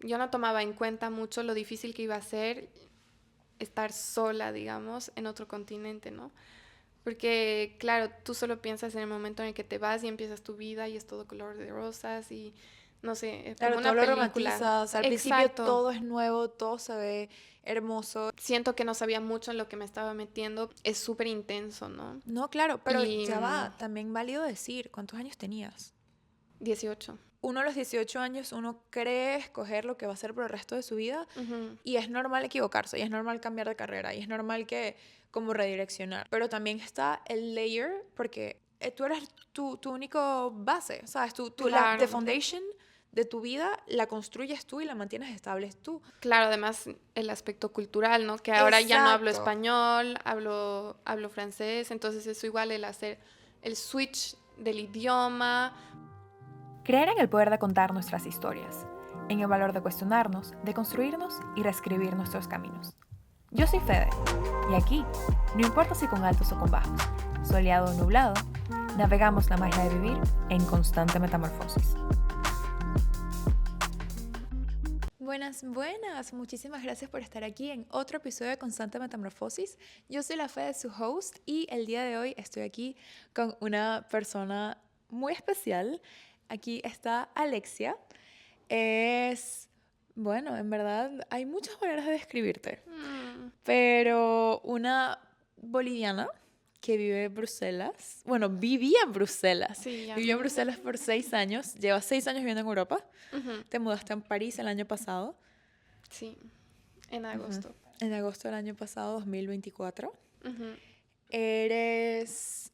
yo no tomaba en cuenta mucho lo difícil que iba a ser estar sola, digamos, en otro continente, ¿no? Porque, claro, tú solo piensas en el momento en el que te vas y empiezas tu vida y es todo color de rosas y, no sé, como Claro, todo una lo película. romantizas. Al principio Exacto. todo es nuevo, todo se ve hermoso. Siento que no sabía mucho en lo que me estaba metiendo. Es súper intenso, ¿no? No, claro, pero Y ya va, también válido decir, ¿cuántos años tenías? 18. Uno a los 18 años, uno cree escoger lo que va a hacer por el resto de su vida Ujú. y es normal equivocarse, y es normal cambiar de carrera, y es normal que como redireccionar. Pero también está el layer, porque tú eres tu único base, ¿sabes? The Claro. foundation de tu vida la construyes tú y la mantienes estable tú. Claro, además el aspecto cultural, ¿no? Que ahora ya no hablo Exacto. español, hablo francés, entonces eso igual el hacer el switch del idioma. Creer en el poder de contar nuestras historias, en el valor de cuestionarnos, de construirnos y reescribir nuestros caminos. Yo soy Fede, y aquí, no importa si con altos o con bajos, soleado o nublado, navegamos la magia de vivir en constante metamorfosis. Buenas, buenas. Muchísimas gracias por estar aquí en otro episodio de Constante Metamorfosis. Yo soy la Fede, su host, y el día de hoy estoy aquí con una persona muy especial. Aquí está Alexia. Bueno, en verdad hay muchas maneras de describirte, Mm, pero una boliviana que vive en Bruselas. Bueno, vivía en Bruselas. sí, ya Vivió en no. Bruselas por 6 años. Lleva 6 años viviendo en Europa. Ujú, Te mudaste a París el año pasado. sí, en Ujú. agosto. En agosto del año pasado, 2024. Ujú, Eres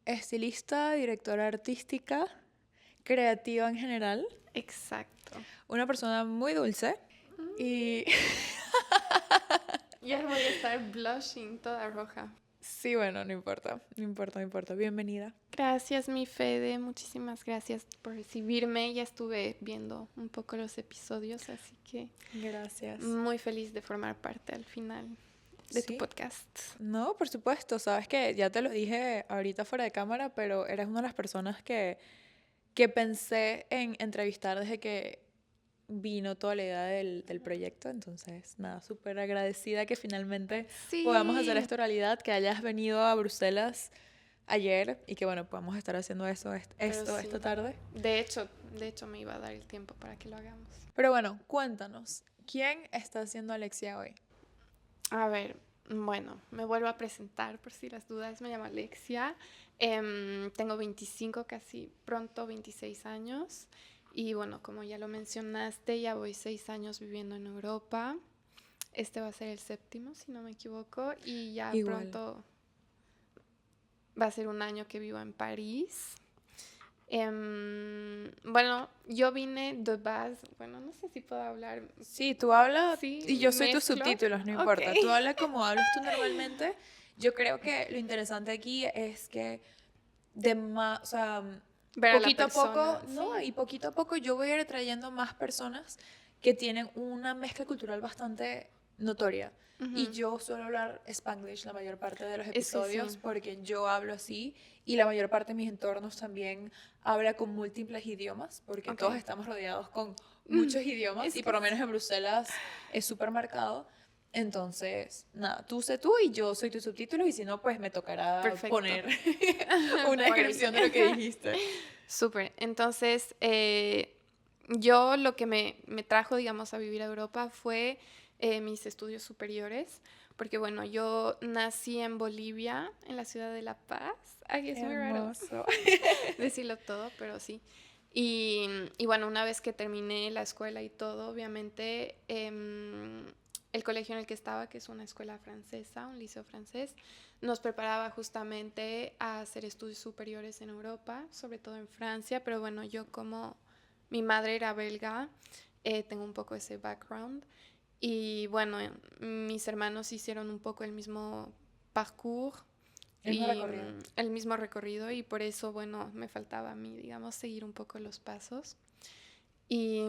estilista, directora artística, creativa en general, exacto. una persona muy dulce y Ya voy a estar blushing toda roja. sí, bueno, no importa, no importa, no importa. Bienvenida. Gracias, mi Fede. Muchísimas gracias por recibirme. Ya estuve viendo un poco los episodios, así que Gracias. muy feliz de formar parte al final de tu Sí. podcast. No, por supuesto, sabes que ya te lo dije ahorita fuera de cámara, pero eres una de las personas que pensé en entrevistar desde que vino toda la idea del proyecto. Entonces, nada, súper agradecida que finalmente podamos hacer Sí, esto realidad, que hayas venido a Bruselas ayer y que, bueno, podamos estar haciendo pero esto esta sí. tarde. De hecho me iba a dar el tiempo para que lo hagamos. Pero bueno, cuéntanos, ¿quién está haciendo Alexia hoy? A ver, bueno, me vuelvo a presentar por si las dudas. Me llamo Alexia. Tengo 25, casi pronto 26 años. Y bueno, como ya lo mencionaste, ya voy 6 años viviendo en Europa. Este va a ser el séptimo, si no me equivoco. Y ya Igual. pronto va a ser un año que vivo en París. Bueno, yo vine de base, bueno, no sé si puedo hablar, Sí, tú hablas sí, y yo soy tus mezclo. subtítulos, no Ok. importa. Tú hablas como hablas tú normalmente. Yo creo que lo interesante aquí es que o sea, Ver a la poquito a persona, poco, no, sí. y poquito a poco yo voy a ir trayendo más personas que tienen una mezcla cultural bastante notoria. Y Ujú. yo suelo hablar Spanglish la mayor parte de los Es que sí, episodios porque yo hablo así y la mayor parte de mis entornos también habla con múltiples idiomas porque ok. todos estamos rodeados con muchos idiomas Es y que por lo menos en Bruselas es súper marcado. Entonces, nada, tú sé tú y yo soy tu subtítulo y si no, pues me tocará perfecto. poner una descripción de lo que dijiste. Súper. Entonces, yo lo que me trajo, digamos, a vivir a Europa fue mis estudios superiores, porque bueno, yo nací en Bolivia, en la ciudad de La Paz. Ay, es muy raro Hermoso. decirlo todo, pero sí. Y bueno, una vez que terminé la escuela y todo, obviamente, el colegio en el que estaba, que es una escuela francesa, un liceo francés, nos preparaba justamente a hacer estudios superiores en Europa, sobre todo en Francia, pero bueno, yo como mi madre era belga, tengo un poco ese background. Y bueno, mis hermanos hicieron un poco el mismo parcours El mismo y recorrido. el mismo recorrido y por eso, bueno, me faltaba a mí, digamos, seguir un poco los pasos. Y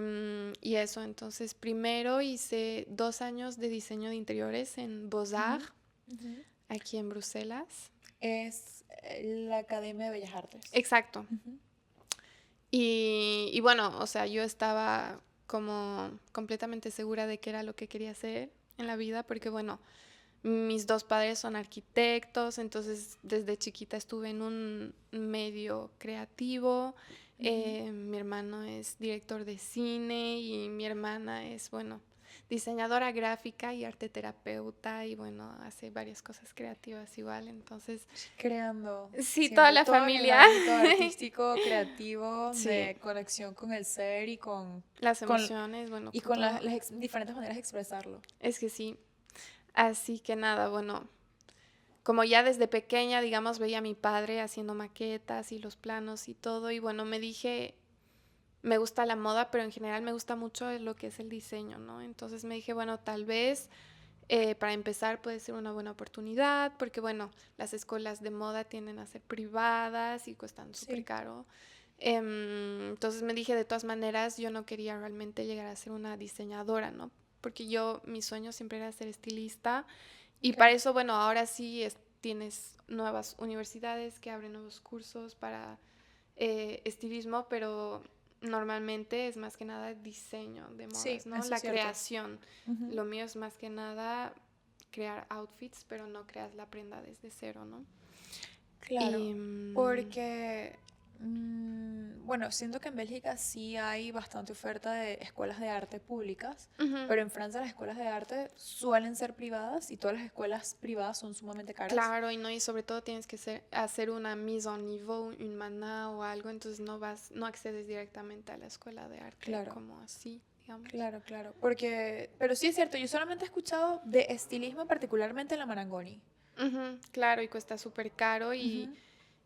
eso, entonces primero hice 2 años de diseño de interiores en Ujú, Beaux-Arts, ujú. aquí en Bruselas. Es la Academia de Bellas Artes. Exacto. Ujú. Y bueno, o sea, yo estaba como completamente segura de qué era lo que quería hacer en la vida, porque bueno, mis dos padres son arquitectos, entonces desde chiquita estuve en un medio creativo. Mi hermano es director de cine y mi hermana es, bueno, diseñadora gráfica y arte terapeuta y bueno, hace varias cosas creativas igual. Entonces, Creando sí, toda siempre la todo en el familia. ámbito artístico, creativo, Sí, de conexión con el ser y las con, emociones, bueno, y con con todo. diferentes maneras de expresarlo. Es que sí. Así que nada, bueno, como ya desde pequeña, digamos, veía a mi padre haciendo maquetas y los planos y todo, y bueno, me dije, me gusta la moda, pero en general me gusta mucho lo que es el diseño, ¿no? Entonces me dije, bueno, tal vez para empezar puede ser una buena oportunidad, porque bueno, las escuelas de moda tienden a ser privadas y cuestan súper Sí, caro. Entonces me dije, de todas maneras, yo no quería realmente llegar a ser una diseñadora, ¿no? Porque yo, mi sueño siempre era ser estilista y para ok. eso, bueno, ahora sí tienes nuevas universidades que abren nuevos cursos para estilismo, pero normalmente es más que nada diseño de Sí, modas, ¿no? eso es La cierto. creación. Ujú. Lo mío es más que nada crear outfits, pero no creas la prenda desde cero, ¿no? Claro, Y porque, bueno, siento que en Bélgica sí hay bastante oferta de escuelas de arte públicas, ujú, pero en Francia las escuelas de arte suelen ser privadas y todas las escuelas privadas son sumamente caras. claro, y no, y sobre todo tienes que hacer una mise en niveau, un maná o algo, entonces no accedes directamente a la escuela de arte Claro, como así, digamos. claro, claro. Porque, pero sí es cierto, yo solamente he escuchado de estilismo particularmente en la Marangoni. Ujú, claro, y cuesta súper caro Ujú.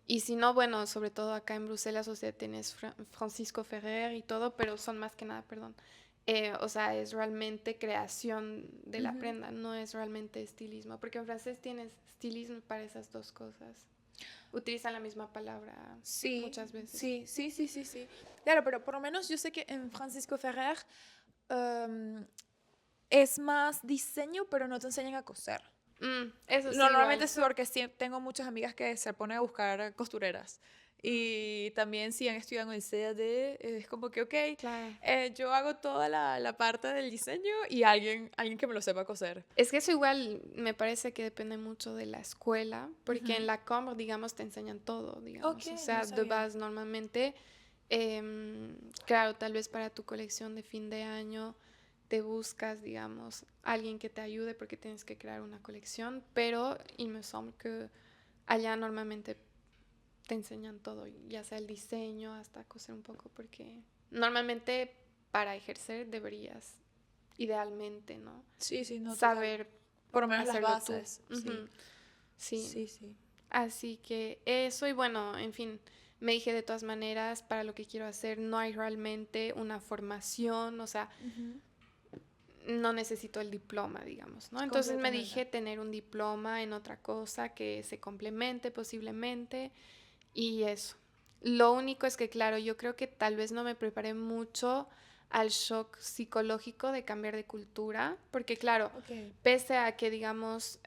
y si no, bueno, sobre todo acá en Bruselas, o sea, tienes Francisco Ferrer y todo, pero son más que nada, perdón, o sea, es realmente creación de la Ujú. prenda, no es realmente estilismo, porque en francés tienes estilismo para esas dos cosas. Utilizan la misma palabra Sí, muchas veces. sí, sí, sí, sí, sí. Claro, pero por lo menos yo sé que en Francisco Ferrer em, es más diseño, pero no te enseñan a coser. Eso sí, Normalmente igual. es porque sí, tengo muchas amigas que se ponen a buscar costureras. Y también si han estudiado en el CAD, es como que, ok, Claro. yo hago toda la parte del diseño y alguien que me lo sepa coser. Es que eso igual me parece que depende mucho de la escuela, porque en Ujú. la Com, digamos, te enseñan todo, Ok, digamos. O no sea, de sabía. base normalmente, claro, tal vez para tu colección de fin de año te buscas, digamos, alguien que te ayude porque tienes que crear una colección, pero il me semble que allá normalmente te enseñan todo, ya sea el diseño hasta coser un poco, porque normalmente para ejercer deberías, idealmente, ¿no? Sí, sí, no, total. Saber Por lo menos las hacerlo tú. bases, sí. Ujú, sí, Sí, sí. así que eso y bueno, en fin, me dije de todas maneras, para lo que quiero hacer no hay realmente una formación, o sea, Ujú. no necesito el diploma, digamos, ¿no? Entonces me Completamente. dije tener un diploma en otra cosa que se complemente posiblemente y eso. Lo único es que, claro, yo creo que tal vez no me preparé mucho al shock psicológico de cambiar de cultura, porque claro, Ok. pese a que, digamos,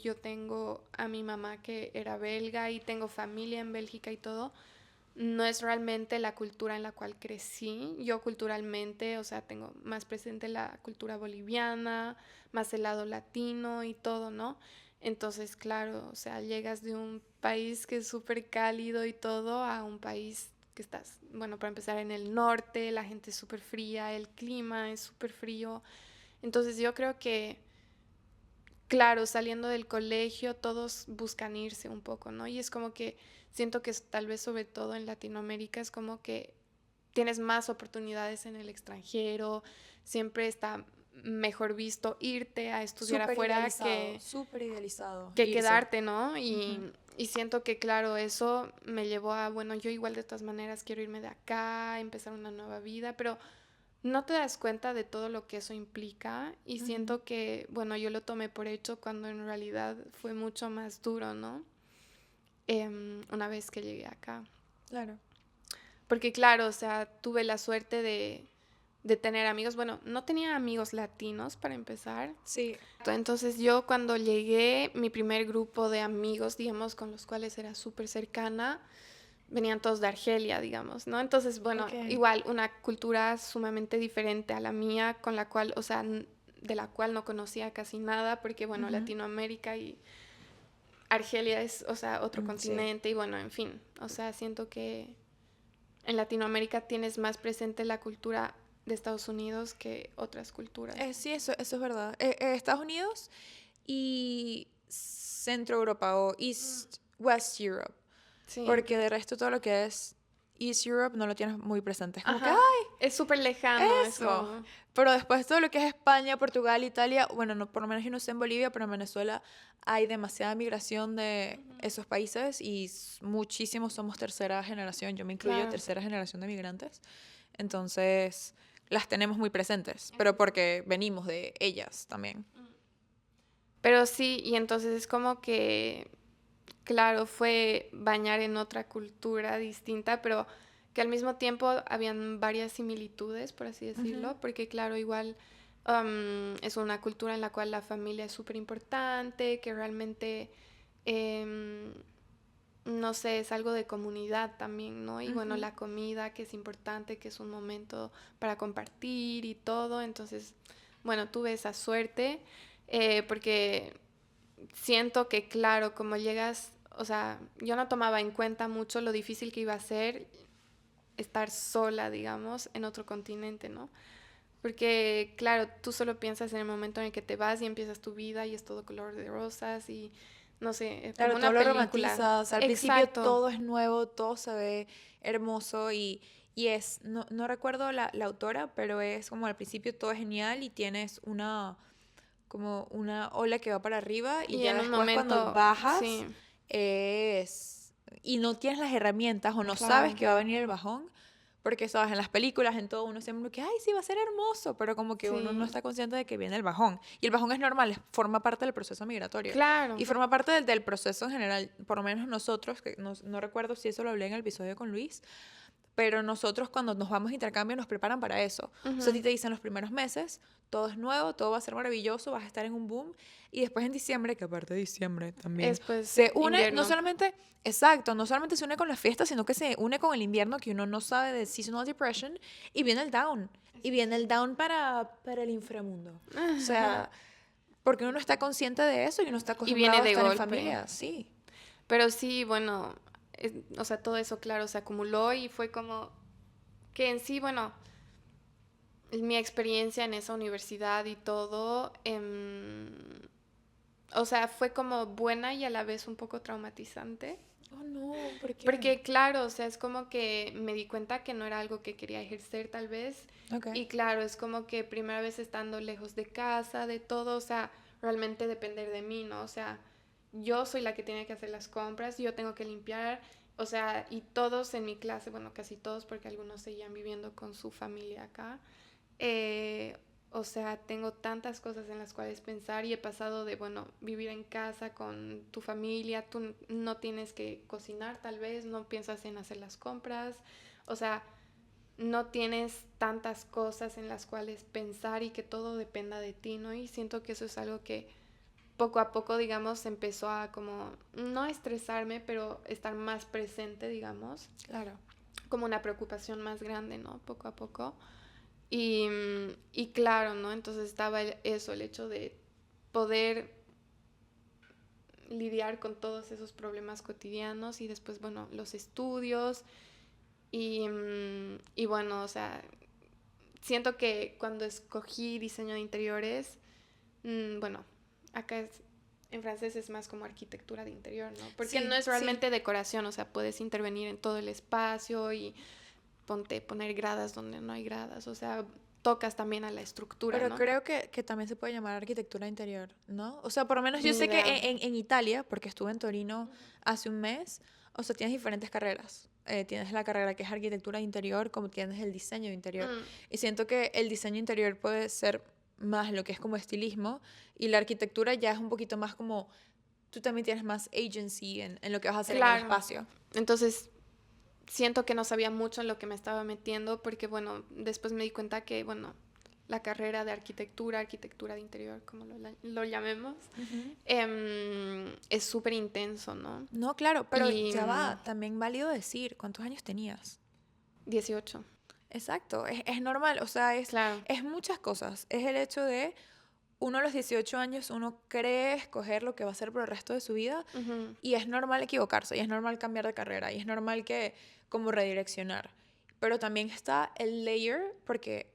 yo tengo a mi mamá que era belga y tengo familia en Bélgica y todo, no es realmente la cultura en la cual crecí. Yo culturalmente, o sea, tengo más presente la cultura boliviana, más el lado latino y todo, ¿no? Entonces, claro, o sea, llegas de un país que es súper cálido y todo a un país que estás, bueno, para empezar en el norte, la gente es súper fría, el clima es súper frío. Entonces yo creo que claro, saliendo del colegio, todos buscan irse un poco, ¿no? Y es como que siento que tal vez sobre todo en Latinoamérica es como que tienes más oportunidades en el extranjero, siempre está mejor visto irte a estudiar afuera Súper idealizado que irse. quedarte, ¿no? Ujú. Y siento que, claro, eso me llevó a, bueno, yo igual de todas maneras quiero irme de acá, empezar una nueva vida, pero no te das cuenta de todo lo que eso implica y Ujú. siento que, bueno, yo lo tomé por hecho cuando en realidad fue mucho más duro, ¿no? Una vez que llegué acá. Claro. Porque claro, o sea, tuve la suerte de tener amigos. Bueno, no tenía amigos latinos para empezar. Sí. Entonces yo cuando llegué, mi primer grupo de amigos, digamos, con los cuales era súper cercana, venían todos de Argelia, digamos, ¿no? Entonces, bueno, Ok. igual una cultura sumamente diferente a la mía, con la cual, o sea, de la cual no conocía casi nada, porque, bueno, Ujú. Latinoamérica y Argelia es, o sea, otro Sí. continente y, bueno, en fin, o sea, siento que en Latinoamérica tienes más presente la cultura de Estados Unidos que otras culturas. Sí, eso es verdad. Estados Unidos y Centro Europa o West Europe. Sí. Porque de resto todo lo que es East Europe no lo tienes muy presente. Es como que, Ajá. ¡ay! Es súper lejano, es Eso. como... Pero después todo lo que es España, Portugal, Italia, bueno, no, por lo menos yo no sé en Bolivia, pero en Venezuela hay demasiada migración de esos países y muchísimos somos tercera generación, yo me incluyo, Claro. tercera generación de migrantes. Entonces, las tenemos muy presentes, pero porque venimos de ellas también. Pero sí, y entonces es como que, claro, fue bañar en otra cultura distinta, pero que al mismo tiempo habían varias similitudes, por así decirlo, porque claro, igual es una cultura en la cual la familia es súper importante, que realmente, em, no sé, es algo de comunidad también, ¿no? Y bueno, la comida que es importante, que es un momento para compartir y todo, entonces, bueno, tuve esa suerte, porque siento que, claro, como llegas, o sea, yo no tomaba en cuenta mucho lo difícil que iba a ser estar sola, digamos, en otro continente, ¿no? Porque, claro, tú solo piensas en el momento en el que te vas y empiezas tu vida y es todo color de rosas y, no sé, es Claro, como todo una lo película. romantizas. Al principio Exacto. todo es nuevo, todo se ve hermoso y es, no recuerdo la autora, pero es como al principio todo es genial y tienes como una ola que va para arriba y Y ya en un después cuando momento, bajas sí, y no tienes las herramientas o no sabes claro. que va a venir el bajón, porque sabes, en las películas, en todo, uno siempre que, ay, sí, va a ser hermoso, pero como que uno no Sí, está consciente de que viene el bajón. Y el bajón es normal, forma parte del proceso migratorio. claro. Y forma parte del proceso en general, por lo menos nosotros, que no recuerdo si eso lo hablé en el episodio con Luis, pero nosotros cuando nos vamos a intercambio nos preparan para eso. O sea, a ti Ujú. te dicen los primeros meses, todo es nuevo, todo va a ser maravilloso, vas a estar en un boom. Y después en diciembre, que aparte de diciembre también, Es pues se une, no invierno. solamente, exacto, no solamente se une con las fiestas, sino que se une con el invierno, que uno no sabe de seasonal depression, y viene el down. Y viene el down para el inframundo. O sea, porque uno no está consciente de eso y uno está Y viene acostumbrado a de estar en golpe. familia, sí. Pero sí, bueno, o sea, todo eso, claro, se acumuló y fue como que en sí, bueno, mi experiencia en esa universidad y todo, o sea, fue como buena y a la vez un poco traumatizante. Oh, no, ¿por qué? Porque claro, o sea, es como que me di cuenta que no era algo que quería ejercer tal vez. Ok. Y claro, es como que primera vez estando lejos de casa, de todo, o sea, realmente depender de mí, ¿no? O sea, yo soy la que tiene que hacer las compras, yo tengo que limpiar, o sea, y todos en mi clase, bueno, casi todos, porque algunos seguían viviendo con su familia acá. eh, o sea, tengo tantas cosas en las cuales pensar y he pasado de, bueno, vivir en casa con tu familia, tú no tienes que cocinar tal vez, no piensas en hacer las compras, o sea, no tienes tantas cosas en las cuales pensar y que todo dependa de ti, ¿no? Y siento que eso es algo que poco a poco, digamos, empezó a como, no estresarme, pero estar más presente, digamos, Claro. como una preocupación más grande, ¿no? Poco a poco. Y claro, ¿no? Entonces estaba eso, el hecho de poder lidiar con todos esos problemas cotidianos y después, bueno, los estudios y bueno, o sea, siento que cuando escogí diseño de interiores, bueno, acá en francés es más como arquitectura de interior, ¿no? Porque Sí, no es sí. realmente decoración, o sea, puedes intervenir en todo el espacio y poner gradas donde no hay gradas, o sea, tocas también a la estructura, Pero ¿no? creo que también se puede llamar arquitectura interior, ¿no? O sea, por lo menos yo Ni sé que idea. en Italia, porque estuve en Torino hace un mes, o sea, tienes diferentes carreras. Tienes la carrera que es arquitectura de interior, como tienes el diseño de interior. Mm, Y siento que el diseño interior puede ser más lo que es como estilismo, y la arquitectura ya es un poquito más como, tú también tienes más agency en lo que vas a hacer en el claro. espacio. Entonces, siento que no sabía mucho en lo que me estaba metiendo porque, bueno, después me di cuenta que, bueno, la carrera de arquitectura de interior, como lo llamemos, es súper intenso, ¿no? No, claro, pero Y, ya va, también válido decir, ¿cuántos años tenías? 18, Exacto, es normal, o sea, claro. es muchas cosas. Es el hecho de, uno a los 18 años, uno cree escoger lo que va a hacer por el resto de su vida Ujú. y es normal equivocarse, y es normal cambiar de carrera, y es normal que como redireccionar. Pero también está el layer, porque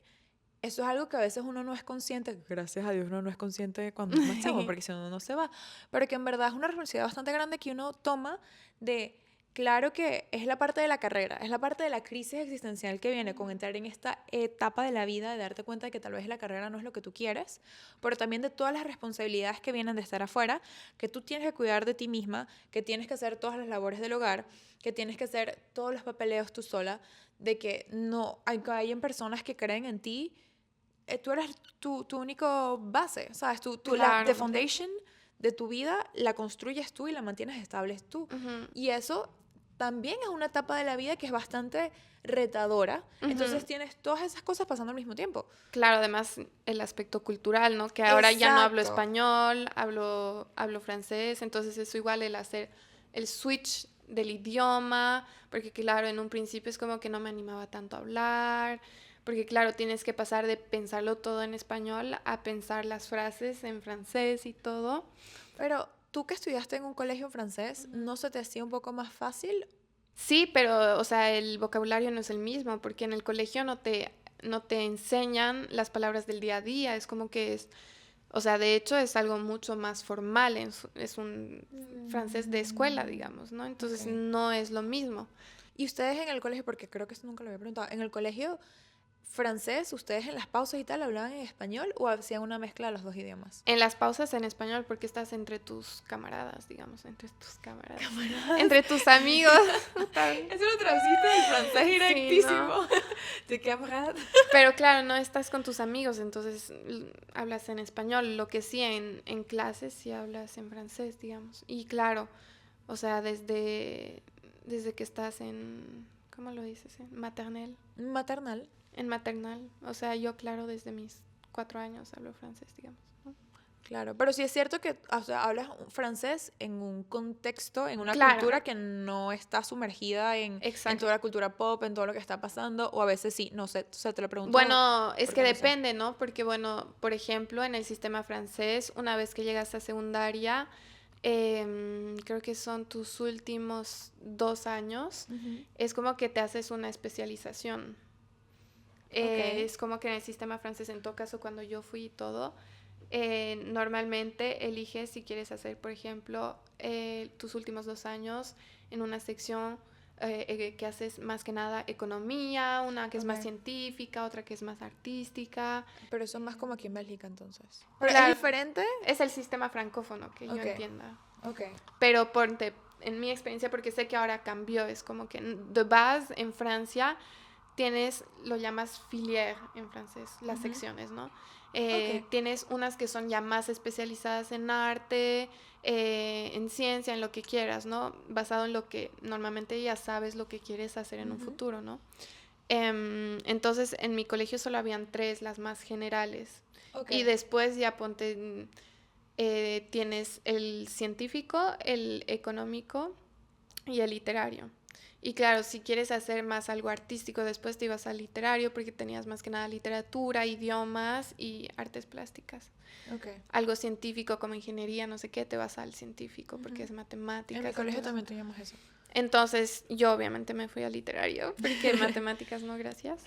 eso es algo que a veces uno no es consciente, gracias a Dios uno no es consciente cuando es más chamo, porque si no, no se va. Pero que en verdad es una responsabilidad bastante grande que uno toma de, claro que es la parte de la carrera, es la parte de la crisis existencial que viene con entrar en esta etapa de la vida, de darte cuenta de que tal vez la carrera no es lo que tú quieres, pero también de todas las responsabilidades que vienen de estar afuera, que tú tienes que cuidar de ti misma, que tienes que hacer todas las labores del hogar, que tienes que hacer todos los papeleos tú sola, de que no hay personas que creen en ti, tú eres tu único base, ¿sabes? The Claro. foundation de tu vida la construyes tú y la mantienes estable tú. Ujú. Y eso también es una etapa de la vida que es bastante retadora. Ujú. Entonces tienes todas esas cosas pasando al mismo tiempo. Claro, además el aspecto cultural, ¿no? Que ahora ya no hablo Exacto. español, hablo francés, entonces eso igual el hacer el switch del idioma, porque claro, en un principio es como que no me animaba tanto a hablar, porque claro, tienes que pasar de pensarlo todo en español a pensar las frases en francés y todo. Pero tú que estudiaste en un colegio francés, ¿no se te hacía un poco más fácil? Sí, pero, o sea, el vocabulario no es el mismo, porque en el colegio no te enseñan las palabras del día a día, es como que es, o sea, de hecho es algo mucho más formal, es un francés de escuela, digamos, ¿no? Entonces Ok. no es lo mismo. Y ustedes en el colegio, porque creo que esto nunca lo había preguntado, en el colegio francés, ¿ustedes en las pausas y tal hablaban en español o hacían una mezcla de los dos idiomas? En las pausas en español, porque estás entre tus camaradas, digamos, entre tus camaradas, Camaradas. entre tus amigos. Es una traducita del francés Sí, directísimo. ¿no? De camarada. Pero claro, no estás con tus amigos, entonces hablas en español. Lo que sí en clases sí hablas en francés, digamos. Y claro, o sea, desde que estás en, ¿cómo lo dices? En maternel. Maternal. En maternal. O sea, yo, claro, desde mis 4 años hablo francés, digamos, ¿no? Claro, pero sí es cierto que, o sea, hablas francés en un contexto, en una Claro, cultura que no está sumergida en exacto. toda la cultura pop, en todo lo que está pasando, o a veces sí, no sé, o sea, te lo pregunto Bueno, es que porque no sé. depende, ¿no? Porque, bueno, por ejemplo, en el sistema francés, una vez que llegas a secundaria, creo que son tus últimos 2 años, es como que te haces una especialización. Ok. Es como que en el sistema francés, en todo caso, cuando yo fui y todo, normalmente eliges si quieres hacer, por ejemplo, tus últimos 2 años en una sección que haces más que nada economía, una que es más Ok. científica, otra que es más artística. Pero eso es más como aquí en Bélgica entonces. ¿Pero Claro, es diferente? es el sistema francófono que yo Ok. entienda. Ok. Pero ponte, en mi experiencia, porque sé que ahora cambió, es como que de base en Francia tienes, lo llamas filière en francés, las secciones, ¿no? Ok. Tienes unas que son ya más especializadas en arte, en ciencia, en lo que quieras, ¿no? Basado en lo que normalmente ya sabes lo que quieres hacer en un futuro, ¿no? Entonces, en mi colegio solo habían 3, las más generales. Ok. Y después ya ponte, tienes el científico, el económico y el literario. Y claro, si quieres hacer más algo artístico, después te ibas al literario porque tenías más que nada literatura, idiomas y artes plásticas. Ok. Algo científico como ingeniería, no sé qué, te vas al científico porque es matemáticas. En mi colegio entonces- también teníamos eso. Entonces, yo obviamente me fui al literario porque matemáticas no, gracias.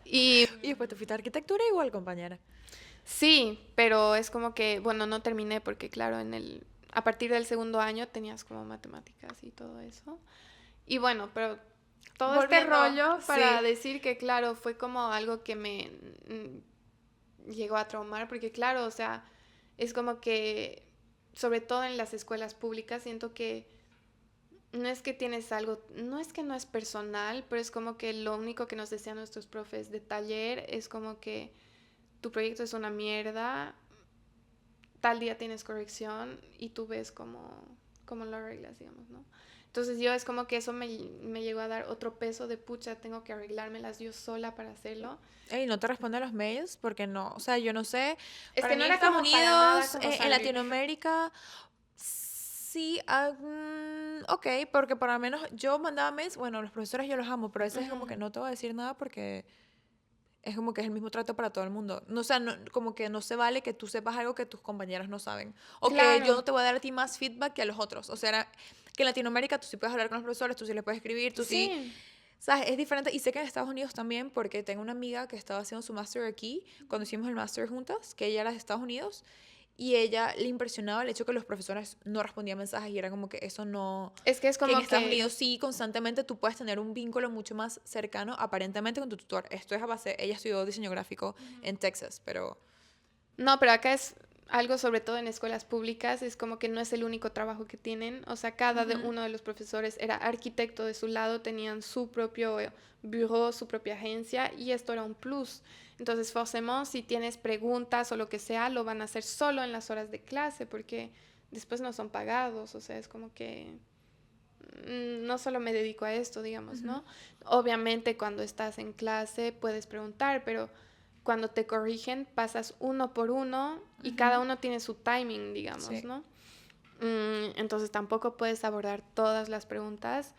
Y Y después te fuiste a arquitectura igual, compañera. sí, pero es como que, bueno, no terminé porque claro, a partir del segundo año tenías como matemáticas y todo eso. Y bueno, pero todo este Volviendo, rollo para sí. decir que, claro, fue como algo que me llegó a traumar, porque, claro, o sea, es como que, sobre todo en las escuelas públicas, siento que no es que tienes algo, no es que no es personal, pero es como que lo único que nos decían nuestros profes de taller es como que tu proyecto es una mierda, tal día tienes corrección y tú ves cómo lo arreglas, digamos, ¿no? Entonces yo es como que eso me llegó a dar otro peso de pucha, tengo que arreglármelas yo sola para hacerlo. Ey, no te responde a los mails porque no, o sea, yo no sé, Es para que mí no en era Estados como para nada Unidos, como en San Luis. Latinoamérica, sí, ok, porque por lo menos yo mandaba mails, bueno, los profesores yo los amo, pero a veces es como que no te voy a decir nada porque es como que es el mismo trato para todo el mundo. No, o sea, como que no se vale que tú sepas algo que tus compañeros no saben. O que yo Claro. no te voy a dar a ti más feedback que a los otros. O sea, que en Latinoamérica tú sí puedes hablar con los profesores, tú sí les puedes escribir, tú sí. Sí. ¿Sabes? Es diferente. Y sé que en Estados Unidos también, porque tengo una amiga que estaba haciendo su máster aquí, cuando hicimos el máster juntas, que ella era de Estados Unidos, y ella le impresionaba el hecho que los profesores no respondían mensajes y era como que eso no... Es que es Que en como Estados que... Unidos sí, constantemente tú puedes tener un vínculo mucho más cercano, aparentemente, con tu tutor. Esto es a base... Ella estudió diseño gráfico en Texas, pero... No, pero acá es algo, sobre todo en escuelas públicas, es como que no es el único trabajo que tienen. O sea, uno de los profesores era arquitecto de su lado, tenían su propio bureau, su propia agencia, y esto era un plus. Entonces, forcément, si tienes preguntas o lo que sea, lo van a hacer solo en las horas de clase, porque después no son pagados. O sea, es como que no solo me dedico a esto, digamos, ¿no? Obviamente cuando estás en clase puedes preguntar, pero cuando te corrigen pasas uno por uno y cada uno tiene su timing, digamos, Sí. ¿no? Entonces tampoco puedes abordar todas las preguntas.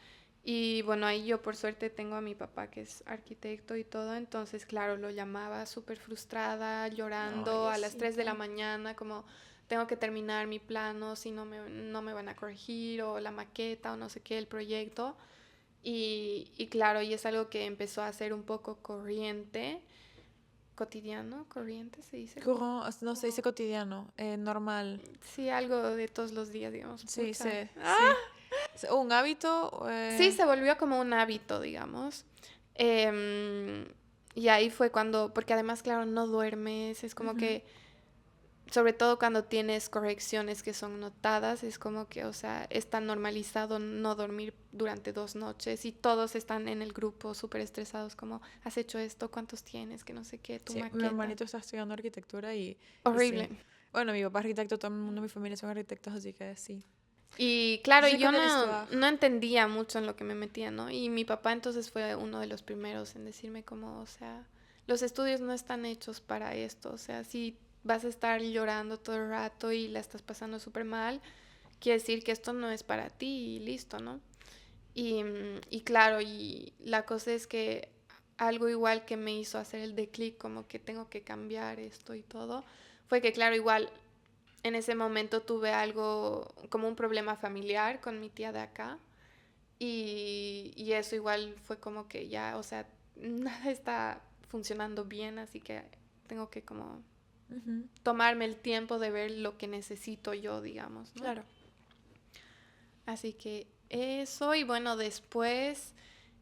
Y bueno, ahí yo por suerte tengo a mi papá que es arquitecto y todo, entonces claro, lo llamaba súper frustrada, llorando a las 3 de la mañana, como tengo que terminar mi plano, si no me van a corregir, o la maqueta, o no sé qué, el proyecto. Y claro, y es algo que empezó a ser un poco cotidiano, corriente se dice. No se dice cotidiano, normal. Sí, algo de todos los días, digamos. Sí, Pucha. sí. Un hábito. Sí, se volvió como un hábito, digamos. Y ahí fue cuando, porque además, claro, no duermes, es como que, sobre todo cuando tienes correcciones que son notadas, es como que, o sea, es tan normalizado no dormir durante 2 noches y todos están en el grupo súper estresados, como, ¿has hecho esto? ¿Cuántos tienes? Que no sé qué, tu Sí, maqueta. mi hermanito está estudiando arquitectura y Horrible. sí. Bueno, mi papá es arquitecto, todo el mundo de mi familia son arquitectos, así que sí. Y claro, Sí, yo con el estudio. no entendía mucho en lo que me metía, ¿no? Y mi papá entonces fue uno de los primeros en decirme como, o sea, los estudios no están hechos para esto, o sea, si vas a estar llorando todo el rato y la estás pasando súper mal, quiere decir que esto no es para ti y listo, ¿no? Y claro, y la cosa es que algo igual que me hizo hacer el declic, como que tengo que cambiar esto y todo, fue que claro, igual en ese momento tuve algo como un problema familiar con mi tía de acá y eso igual fue como que ya, o sea, nada está funcionando bien, así que tengo que como tomarme el tiempo de ver lo que necesito yo, digamos, ¿no? Claro. Así que eso, y bueno, después...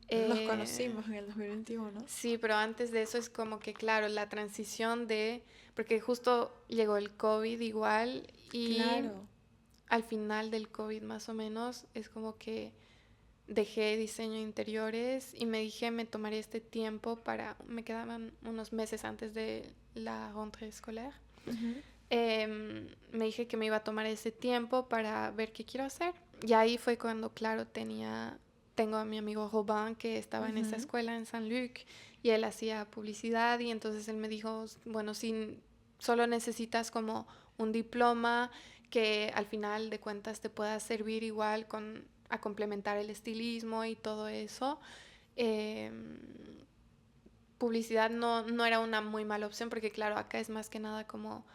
Nos conocimos en el 2021. Sí, pero antes de eso es como que, claro, la transición de... Porque justo llegó el COVID igual y Claro. al final del COVID más o menos es como que dejé diseño de interiores y me dije me tomaría este tiempo para... Me quedaban unos meses antes de la rentrée scolaire. Me dije que me iba a tomar ese tiempo para ver qué quiero hacer. Y ahí fue cuando, claro, tengo a mi amigo Robin que estaba en esa escuela en Saint-Luc y él hacía publicidad y entonces él me dijo, bueno, si solo necesitas como un diploma que al final de cuentas te pueda servir igual a complementar el estilismo y todo eso, publicidad no era una muy mala opción porque claro, acá es más que nada como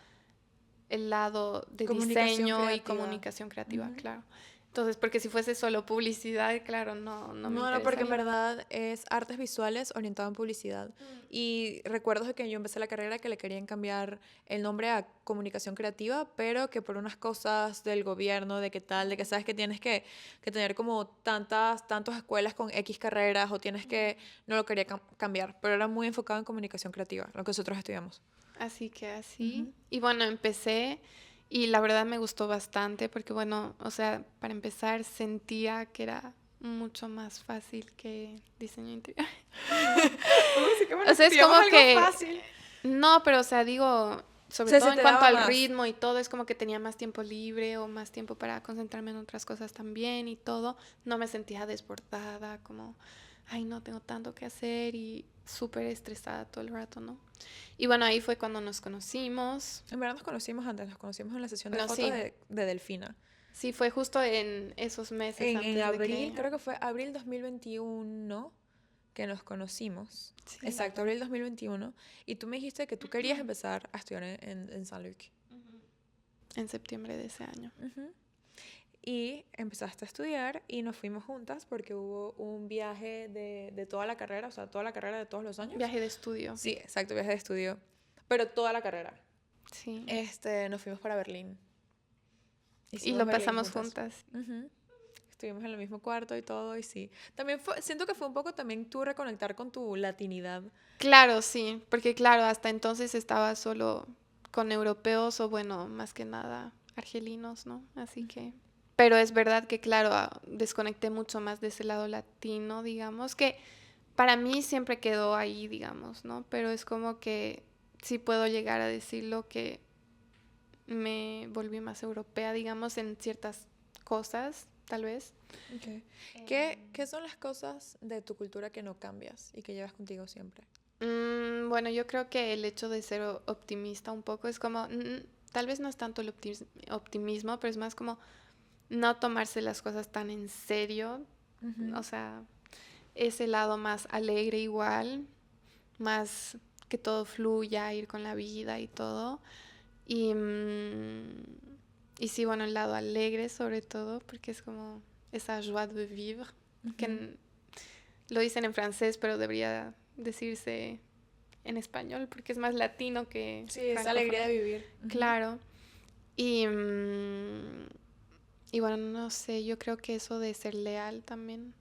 el lado de diseño y comunicación creativa, claro. Entonces, porque si fuese solo publicidad, claro, no me interesaría. No, porque en verdad es artes visuales orientado en publicidad. Y recuerdo que yo empecé la carrera que le querían cambiar el nombre a comunicación creativa, pero que por unas cosas del gobierno, de qué tal, de que sabes que tienes que tener como tantas escuelas con X carreras o tienes que... No lo quería cambiar, pero era muy enfocado en comunicación creativa, lo que nosotros estudiamos. Así que así. Y bueno, empecé y la verdad me gustó bastante porque bueno, o sea, para empezar sentía que era mucho más fácil que diseño interior. O sea, es como que... No, pero o sea, digo, sobre sea, todo se en te cuanto daba al más. ritmo y todo, es como que tenía más tiempo libre o más tiempo para concentrarme en otras cosas también y todo. No me sentía desbordada, como, ay, no tengo tanto que hacer y súper estresada todo el rato, ¿no? Y bueno, ahí fue cuando nos conocimos. En verdad nos conocimos antes, nos conocimos en la sesión de Bueno, fotos sí, de Delfina. sí, fue justo en esos meses En antes de abril, que... creo que fue abril 2021 que nos conocimos. Sí. Exacto, abril 2021. Y tú me dijiste que tú querías empezar a estudiar en Saint Luc. En septiembre de ese año. Ujú. Y empezaste a estudiar y nos fuimos juntas porque hubo un viaje de toda la carrera, o sea, toda la carrera de todos los años. Viaje de estudio. Sí, exacto, viaje de estudio. Pero toda la carrera. Sí. Nos fuimos para Berlín. Y Hicimos lo Berlín pasamos juntas. Ujú. Estuvimos en el mismo cuarto y todo, y sí. También siento que fue un poco también tú reconectar con tu latinidad. Claro, sí, porque claro, hasta entonces estaba solo con europeos o bueno, más que nada argelinos, ¿no? Así que... Pero es verdad que claro, desconecté mucho más de ese lado latino, digamos, que para mí siempre quedó ahí, digamos, ¿no? Pero es como que sí puedo llegar a decirlo que me volví más europea, digamos, en ciertas cosas, tal vez. Okay. ¿Qué son las cosas de tu cultura que no cambias y que llevas contigo siempre? Bueno, yo creo que el hecho de ser optimista un poco es como, tal vez no es tanto el optimismo, pero es más como no tomarse las cosas tan en serio, o sea, ese lado más alegre igual, más que todo fluya, ir con la vida y todo. Y sí, bueno, el lado alegre sobre todo, porque es como esa joie de vivre, que lo dicen en francés, pero debería decirse en español, porque es más latino que Sí, esa francófono. alegría de vivir. Claro. Y bueno, no sé, yo creo que eso de ser leal también.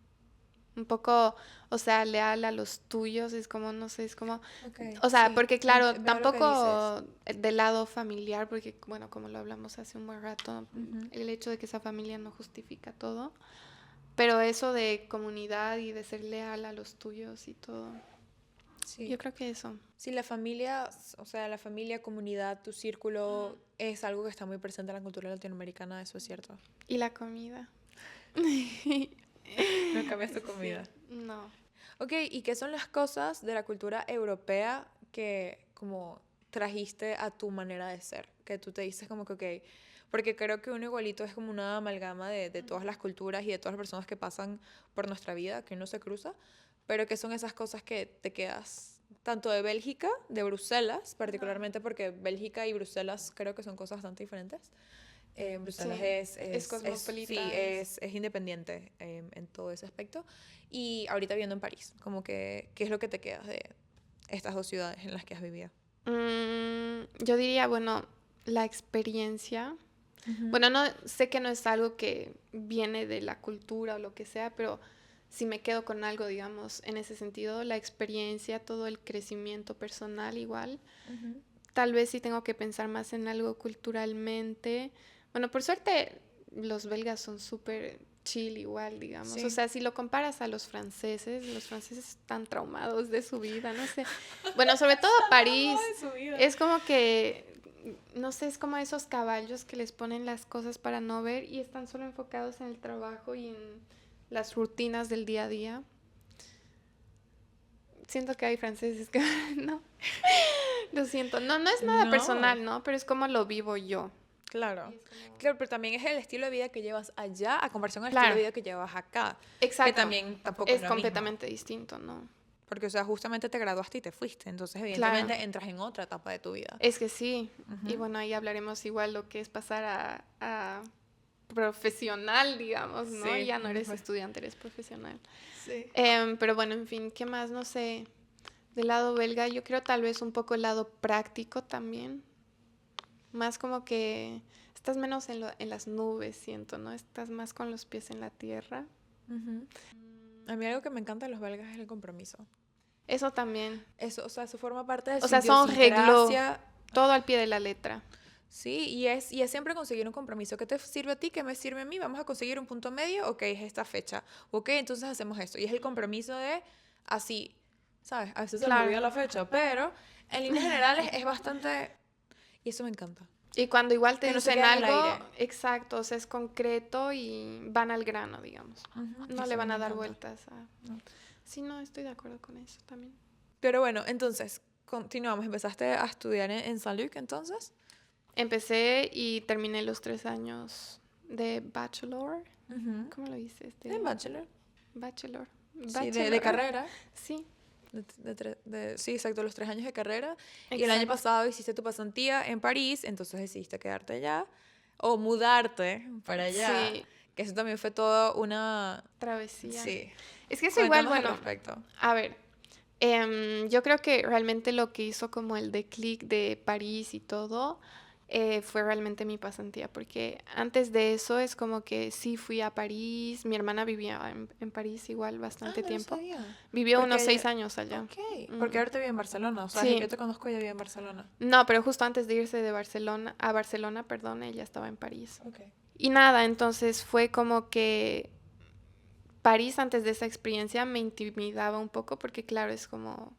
Un poco, o sea, leal a los tuyos, es como, no sé, es como... Okay, O sea, sí, porque claro, veo lo que tampoco del lado familiar, porque bueno, como lo hablamos hace un buen rato, Ujú. el hecho de que esa familia no justifica todo, pero eso de comunidad y de ser leal a los tuyos y todo, Sí. yo creo que eso. Sí, la familia, o sea, la familia, comunidad, tu círculo es algo que está muy presente en la cultura latinoamericana, eso es cierto. Y la comida. No cambias tu comida. No. Ok, ¿y qué son las cosas de la cultura europea que como trajiste a tu manera de ser? Que tú te dices como que, ok, porque creo que uno igualito es como una amalgama de todas las culturas y de todas las personas que pasan por nuestra vida, que uno se cruza, pero que son esas cosas que te quedas tanto de Bélgica, de Bruselas, particularmente porque Bélgica y Bruselas creo que son cosas bastante diferentes. Bruselas Sí, es sí, cosmopolita. es independiente en todo ese aspecto. Y ahorita viviendo en París, como que, ¿qué es lo que te quedas de estas dos ciudades en las que has vivido? Yo diría, bueno, la experiencia. Bueno, no sé que no es algo que viene de la cultura o lo que sea, pero si me quedo con algo, digamos, en ese sentido, la experiencia, todo el crecimiento personal igual. Tal vez sí tengo que pensar más en algo culturalmente. Bueno, por suerte los belgas son súper chill igual, digamos. Sí. O sea, si lo comparas a los franceses están traumados de su vida, no sé. Bueno, sobre todo París, es como que, no sé, es como esos caballos que les ponen las cosas para no ver y están solo enfocados en el trabajo y en las rutinas del día a día. Siento que hay franceses que no. Lo siento. No, no es nada No. personal, ¿no? Pero es como lo vivo yo. Claro. Y es como- Claro, pero también es el estilo de vida que llevas allá a comparación al Claro. estilo de vida que llevas acá. Exacto. Que también tampoco Es lo mismo. completamente distinto, ¿no? Porque, o sea, justamente te graduaste y te fuiste. Entonces, Claro. evidentemente, entras en otra etapa de tu vida. Es que sí. Y bueno, ahí hablaremos igual lo que es pasar a profesional, digamos, ¿no? Sí. Ya no eres estudiante, eres profesional. Sí. Pero bueno, en fin, ¿qué más? No sé. Del lado belga, yo creo tal vez un poco el lado práctico también. Más como que estás menos en las nubes, siento, ¿no? Estás más con los pies en la tierra. A mí algo que me encanta de los belgas es el compromiso. Eso también. Eso, o sea, eso forma parte de O su sea, son regló. idiosincrasia. Todo al pie de la letra. Sí, y es siempre conseguir un compromiso. ¿Qué te sirve a ti? ¿Qué me sirve a mí? Vamos a conseguir un punto medio. Ok, es esta fecha. Ok, entonces hacemos esto. Y es el compromiso de así, ¿sabes? A veces se me Claro. olvida la fecha, pero en líneas generales es bastante... Y eso me encanta. Y cuando igual te Que no se dicen quede en el algo, aire. exacto, o sea, es concreto y van al grano, digamos. No Eso le van me a dar encanta. vueltas a... No. Sí, no, estoy de acuerdo con eso también. Pero bueno, entonces, continuamos. ¿Empezaste a estudiar en San Luc entonces? Empecé y terminé los 3 años de bachelor. Ujú. ¿Cómo lo dices? En bachelor. Bachelor. Sí, de Bachelor. carrera. Sí, Sí, exacto, los 3 años de carrera. Y el año exacto. pasado hiciste tu pasantía en París, entonces decidiste quedarte allá o mudarte para allá. Sí, Que eso también fue toda una... travesía. Sí. Es que es igual, Cuéntanos al bueno, respecto. a ver, yo creo que realmente lo que hizo como el declic de París y todo fue realmente mi pasantía, porque antes de eso es como que sí fui a París, mi hermana vivía en París igual bastante No lo tiempo, sabía. vivió Porque unos 6 ella... años allá. Ok. Mm, Porque ahorita vive en Barcelona. O sea, desde que yo sí, te conozco, ella vive en Barcelona. no, pero justo antes de irse de Barcelona, a Barcelona, perdón, ella estaba en París. Ok. Y nada, entonces fue como que París antes de esa experiencia me intimidaba un poco porque claro, es como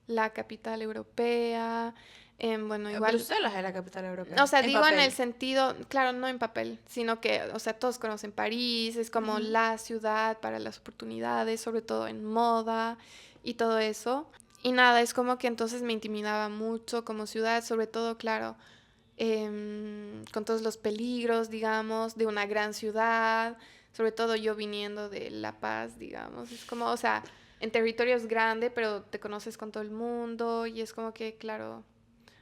la capital europea. Bueno, igual, Bruselas es la capital europea. o sea, En digo en el papel. sentido, claro, no en papel, sino que, o sea, todos conocen París, es como Ujú. la ciudad para las oportunidades, sobre todo en moda y todo eso. Y nada, es como que entonces me intimidaba mucho como ciudad, sobre todo, claro, con todos los peligros, digamos, de una gran ciudad, sobre todo yo viniendo de La Paz, digamos, es como, o sea, en territorio es grande, pero te conoces con todo el mundo y es como que, claro,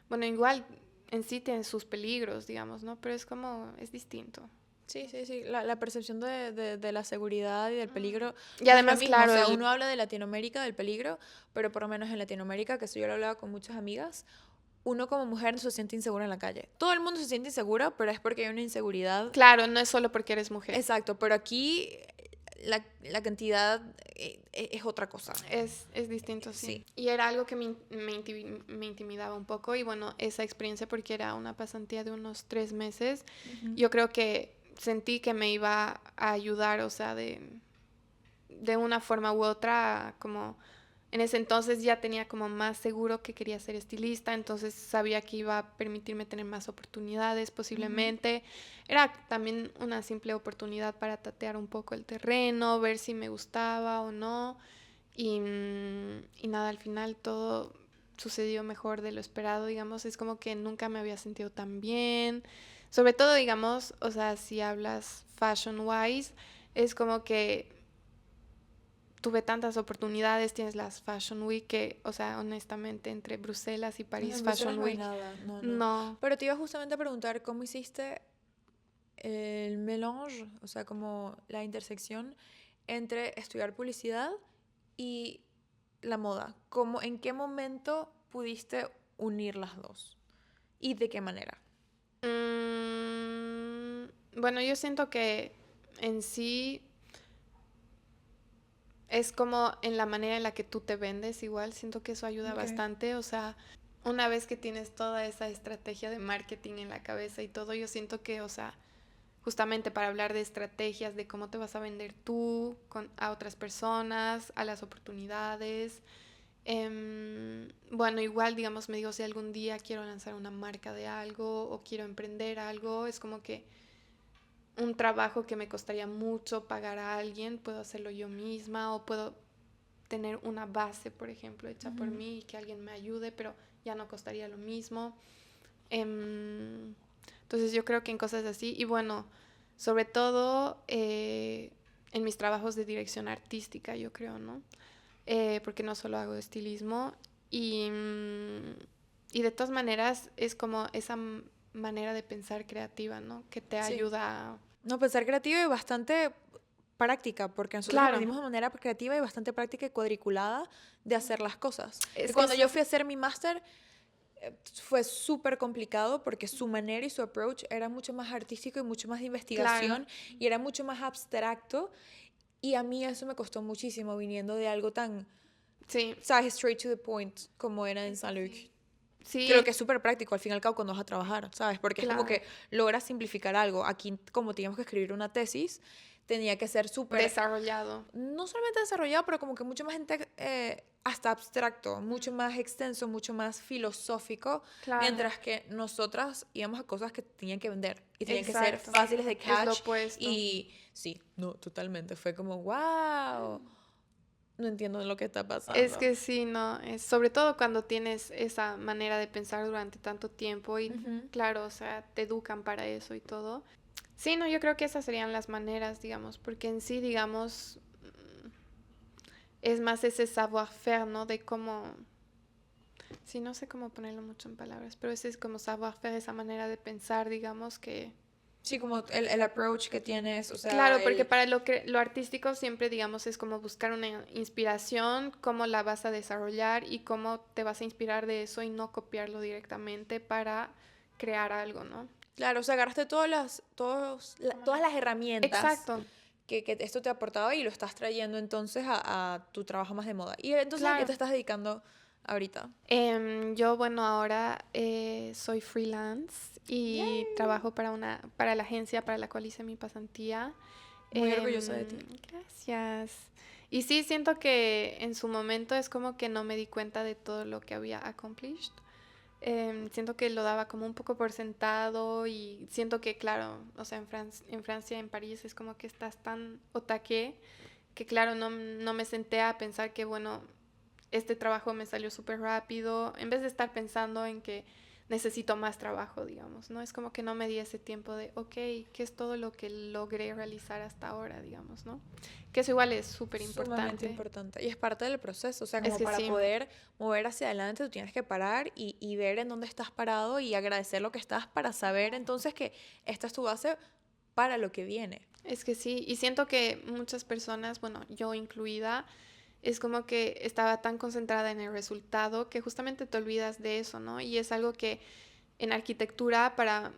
bueno, igual en sí tiene sus peligros, digamos, ¿no? Pero es como, es distinto. Sí, sí, sí. La percepción de la seguridad y del peligro Y no es lo además, mismo. O claro, sea, uno habla de Latinoamérica, del peligro, pero por lo menos en Latinoamérica, que eso yo lo hablaba con muchas amigas, uno como mujer no se siente insegura en la calle. Todo el mundo se siente insegura, pero es porque hay una inseguridad. claro, no es solo porque eres mujer. Exacto, pero aquí la cantidad es otra cosa. Es distinto, sí. Sí. Y era algo que me intimidaba un poco. Y bueno, esa experiencia, porque era una pasantía de unos 3 meses, yo creo que sentí que me iba a ayudar, o sea, de una forma u otra, como en ese entonces ya tenía como más seguro que quería ser estilista, entonces sabía que iba a permitirme tener más oportunidades posiblemente. Era también una simple oportunidad para tatear un poco el terreno, ver si me gustaba o no. Y nada, al final todo sucedió mejor de lo esperado, digamos. Es como que nunca me había sentido tan bien. Sobre todo, digamos, o sea, si hablas fashion wise, es como que tuve tantas oportunidades, tienes las Fashion Week que, o sea, honestamente, entre Bruselas y París En Fashion Bruselas no hay Week, nada, no, no. no. Pero te iba justamente a preguntar cómo hiciste el mélange, o sea, como la intersección entre estudiar publicidad y la moda. ¿En qué momento pudiste unir las dos? ¿Y de qué manera? Bueno, yo siento que en sí es como en la manera en la que tú te vendes, igual siento que eso ayuda Ok. bastante, o sea, una vez que tienes toda esa estrategia de marketing en la cabeza y todo, yo siento que, o sea, justamente para hablar de estrategias, de cómo te vas a vender tú a otras personas, a las oportunidades. Bueno, igual, digamos, me digo, si algún día quiero lanzar una marca de algo o quiero emprender algo, es como que un trabajo que me costaría mucho pagar a alguien, puedo hacerlo yo misma o puedo tener una base, por ejemplo, hecha por mí y que alguien me ayude, pero ya no costaría lo mismo. Entonces yo creo que en cosas así, y bueno, sobre todo en mis trabajos de dirección artística, yo creo, ¿no? Porque no solo hago estilismo y de todas maneras es como esa manera de pensar creativa, ¿no? Que te Sí. ayuda a... No, pensar creativo y bastante práctica, porque nosotros Claro, aprendimos de manera creativa y bastante práctica y cuadriculada de hacer las cosas. es Y que cuando es- yo fui a hacer mi máster, fue súper complicado porque su manera y su approach era mucho más artístico y mucho más de claro, investigación y era mucho más abstracto. Y a mí eso me costó muchísimo viniendo de algo tan, sí, ¿sabes? Straight to the point como era en San Luc. sí, Creo que es súper práctico al fin y al cabo cuando vas a trabajar, ¿sabes? Porque es como claro, que logras simplificar algo. Aquí, como teníamos que escribir una tesis, tenía que ser súper... Desarrollado. No solamente desarrollado, pero como que mucho más hasta abstracto, mucho más extenso, mucho más filosófico, Claro. mientras que nosotras íbamos a cosas que tenían que vender y tenían que ser Exacto. fáciles de Es lo catch. opuesto. Y sí, no, totalmente. Fue como, wow, no entiendo lo que está pasando. Es que sí, no, sobre todo cuando tienes esa manera de pensar durante tanto tiempo y Ujú. claro, o sea, te educan para eso y todo. Sí, no, yo creo que esas serían las maneras, digamos, porque en sí, digamos, es más ese savoir-faire, ¿no? De cómo, sí, no sé cómo ponerlo mucho en palabras, pero ese es como savoir-faire, esa manera de pensar, digamos, que... Sí, como el approach que tienes, o sea, Claro, porque para lo artístico siempre, digamos, es como buscar una inspiración, cómo la vas a desarrollar y cómo te vas a inspirar de eso y no copiarlo directamente para crear algo, ¿no? Claro, o sea, agarraste todas las herramientas Exacto, que esto te ha aportado y lo estás trayendo entonces a tu trabajo más de moda. ¿Y entonces a qué claro. te estás dedicando ahorita? Yo, bueno, ahora soy freelance y trabajo para la agencia para la cual hice mi pasantía. Muy orgullosa de ti. Gracias. Y sí, siento que en su momento es como que no me di cuenta de todo lo que había accomplished. Siento que lo daba como un poco por sentado y siento que, claro, o sea, en Francia, en París, es como que estás tan otaqué que, claro, no me senté a pensar que, bueno, este trabajo me salió súper rápido, en vez de estar pensando en que necesito más trabajo, digamos, ¿no? Es como que no me di ese tiempo de, ok, ¿qué es todo lo que logré realizar hasta ahora, digamos, ¿no? Que eso igual es súper Sumamente importante. importante. Y es parte del proceso, o sea, Es como que para sí. poder mover hacia adelante, tú tienes que parar y ver en dónde estás parado y agradecer lo que estás para saber entonces que esta es tu base para lo que viene. Es que sí, y siento que muchas personas, bueno, yo incluida, es como que estaba tan concentrada en el resultado que justamente te olvidas de eso, ¿no? Y es algo que en arquitectura para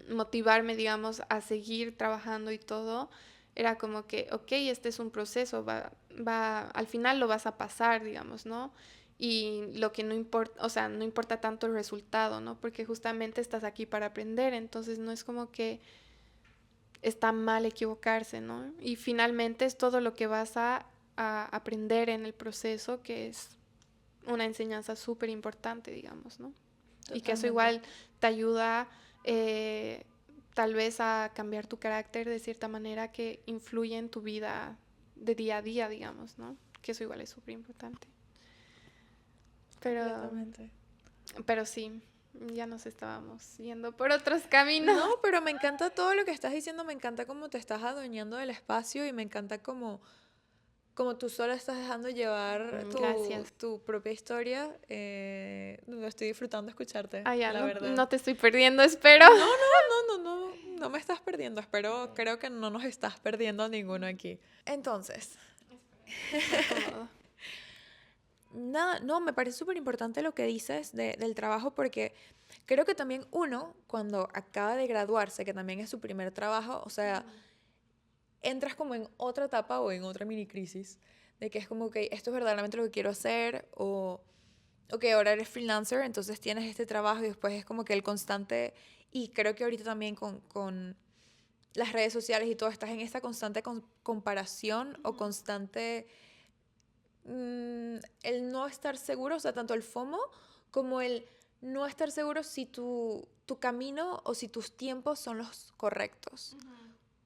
motivarme, digamos, a seguir trabajando y todo, era como que, ok, este es un proceso, al final lo vas a pasar, digamos, ¿no? Y lo que no importa, o sea, no importa tanto el resultado, ¿no? Porque justamente estás aquí para aprender, entonces no es como que está mal equivocarse, ¿no? Y finalmente es todo lo que vas a aprender en el proceso, que es una enseñanza súper importante, digamos, ¿no? Y que eso igual te ayuda tal vez a cambiar tu carácter de cierta manera que influye en tu vida de día a día, digamos, ¿no? Que eso igual es súper importante. Pero sí, ya nos estábamos yendo por otros caminos. No, pero me encanta todo lo que estás diciendo, me encanta cómo te estás adueñando del espacio y me encanta cómo tú sola estás dejando llevar Gracias. tu propia historia. Estoy disfrutando escucharte, Ah, ya, la verdad. no te estoy perdiendo, espero. No me estás perdiendo. Creo que no nos estás perdiendo ninguno aquí. Entonces, nada, no, me parece súper importante lo que dices del trabajo porque creo que también uno, cuando acaba de graduarse, que también es su primer trabajo, o sea, entras como en otra etapa o en otra mini crisis de que es como que esto es verdaderamente lo que quiero hacer o ok, ahora eres freelancer, entonces tienes este trabajo y después es como que el constante, y creo que ahorita también con las redes sociales y todo, estás en esta constante comparación o constante el no estar seguro, o sea, tanto el FOMO como el no estar seguro si tu camino o si tus tiempos son los correctos.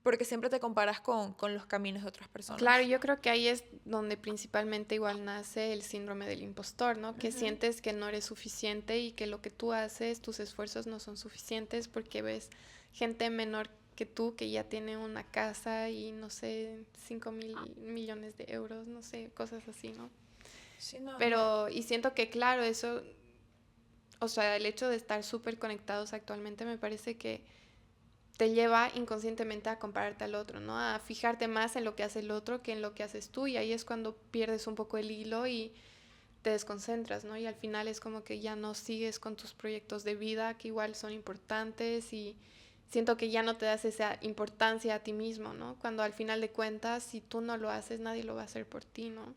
Porque siempre te comparas con los caminos de otras personas. Claro, yo creo que ahí es donde principalmente igual nace el síndrome del impostor, ¿no? Que sientes que no eres suficiente y que lo que tú haces, tus esfuerzos no son suficientes porque ves gente menor que tú que ya tiene una casa y no sé, 5.000 millones de euros, no sé, cosas así, ¿no? Sí, no. Pero, y siento que claro, eso, o sea, el hecho de estar súper conectados actualmente me parece que te lleva inconscientemente a compararte al otro, ¿no? A fijarte más en lo que hace el otro que en lo que haces tú y ahí es cuando pierdes un poco el hilo y te desconcentras, ¿no? Y al final es como que ya no sigues con tus proyectos de vida que igual son importantes y siento que ya no te das esa importancia a ti mismo, ¿no? Cuando al final de cuentas, si tú no lo haces, nadie lo va a hacer por ti, ¿no?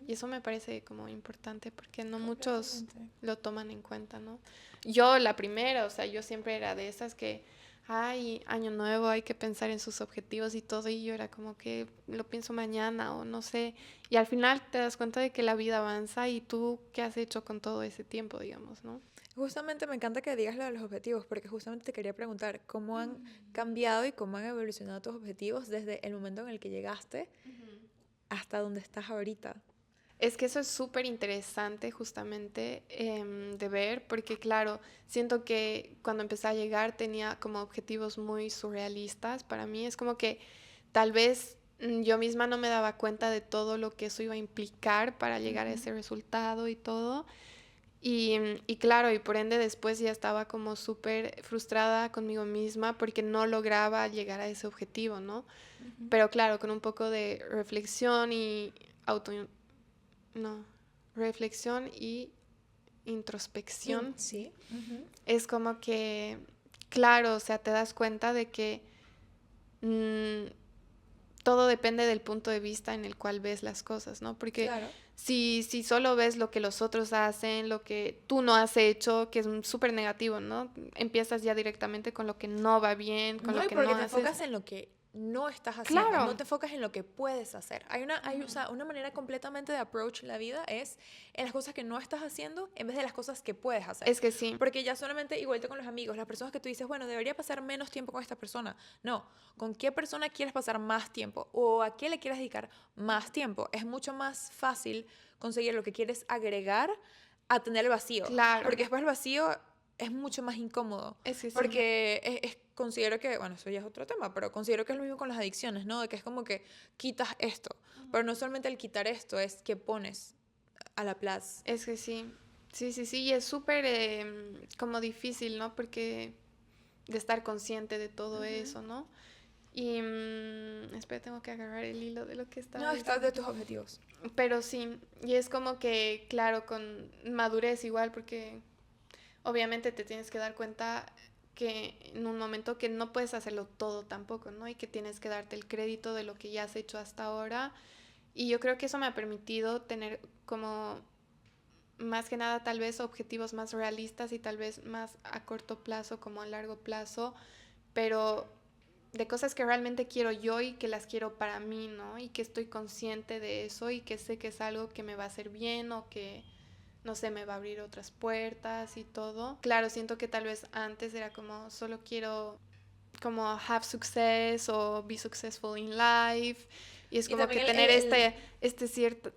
Y eso me parece como importante porque no muchos lo toman en cuenta, ¿no? Yo la primera, o sea, yo siempre era de esas que ay, año nuevo, hay que pensar en sus objetivos y todo, y yo era como que lo pienso mañana o no sé, y al final te das cuenta de que la vida avanza y tú qué has hecho con todo ese tiempo, digamos, ¿no? Justamente me encanta que digas lo de los objetivos, porque justamente te quería preguntar cómo han cambiado y cómo han evolucionado tus objetivos desde el momento en el que llegaste hasta donde estás ahorita. Es que eso es súper interesante justamente de ver, porque claro, siento que cuando empecé a llegar tenía como objetivos muy surrealistas. Para mí es como que tal vez yo misma no me daba cuenta de todo lo que eso iba a implicar para llegar a Ujú. ese resultado y todo. Y claro, y por ende después ya estaba como súper frustrada conmigo misma porque no lograba llegar a ese objetivo, ¿no? Pero claro, con un poco de reflexión y auto, no, reflexión y introspección, Sí. Ujú. es como que, claro, o sea, te das cuenta de que mm, todo depende del punto de vista en el cual ves las cosas, ¿no? Porque Claro. si solo ves lo que los otros hacen, lo que tú no has hecho, que es súper negativo, ¿no? Empiezas ya directamente con lo que no va bien, con No, lo y que no porque te haces. enfocas en lo que no estás haciendo, no Claro, te enfocas en lo que puedes hacer. O sea, una manera completamente de approach la vida es en las cosas que no estás haciendo en vez de las cosas que puedes hacer. es que sí, Porque ya solamente, igual con los amigos, las personas que tú dices, bueno, debería pasar menos tiempo con esta persona. No, ¿con qué persona quieres pasar más tiempo? ¿O a qué le quieres dedicar más tiempo? Es mucho más fácil conseguir lo que quieres agregar a tener el vacío. claro, Porque después el vacío es mucho más incómodo. es que sí. Porque considero que, bueno, eso ya es otro tema, pero considero que es lo mismo con las adicciones, ¿no? De que es como que quitas esto. Pero no solamente el quitar esto, es que pones a la plaza. Es que sí, sí, sí, sí, y es súper como difícil, ¿no? Porque de estar consciente de todo eso, ¿no? Y espera, tengo que agarrar el hilo de lo que estaba No, estás de diciendo. tus objetivos. Pero sí, y es como que, claro, con madurez igual, porque obviamente te tienes que dar cuenta que en un momento que no puedes hacerlo todo tampoco, ¿no? Y que tienes que darte el crédito de lo que ya has hecho hasta ahora. Y yo creo que eso me ha permitido tener como más que nada tal vez objetivos más realistas y tal vez más a corto plazo como a largo plazo, pero de cosas que realmente quiero yo y que las quiero para mí, ¿no? Y que estoy consciente de eso y que sé que es algo que me va a hacer bien o que, no sé, me va a abrir otras puertas y todo. Claro, siento que tal vez antes era como solo quiero como have success o be successful in life. Y es Y como que también tener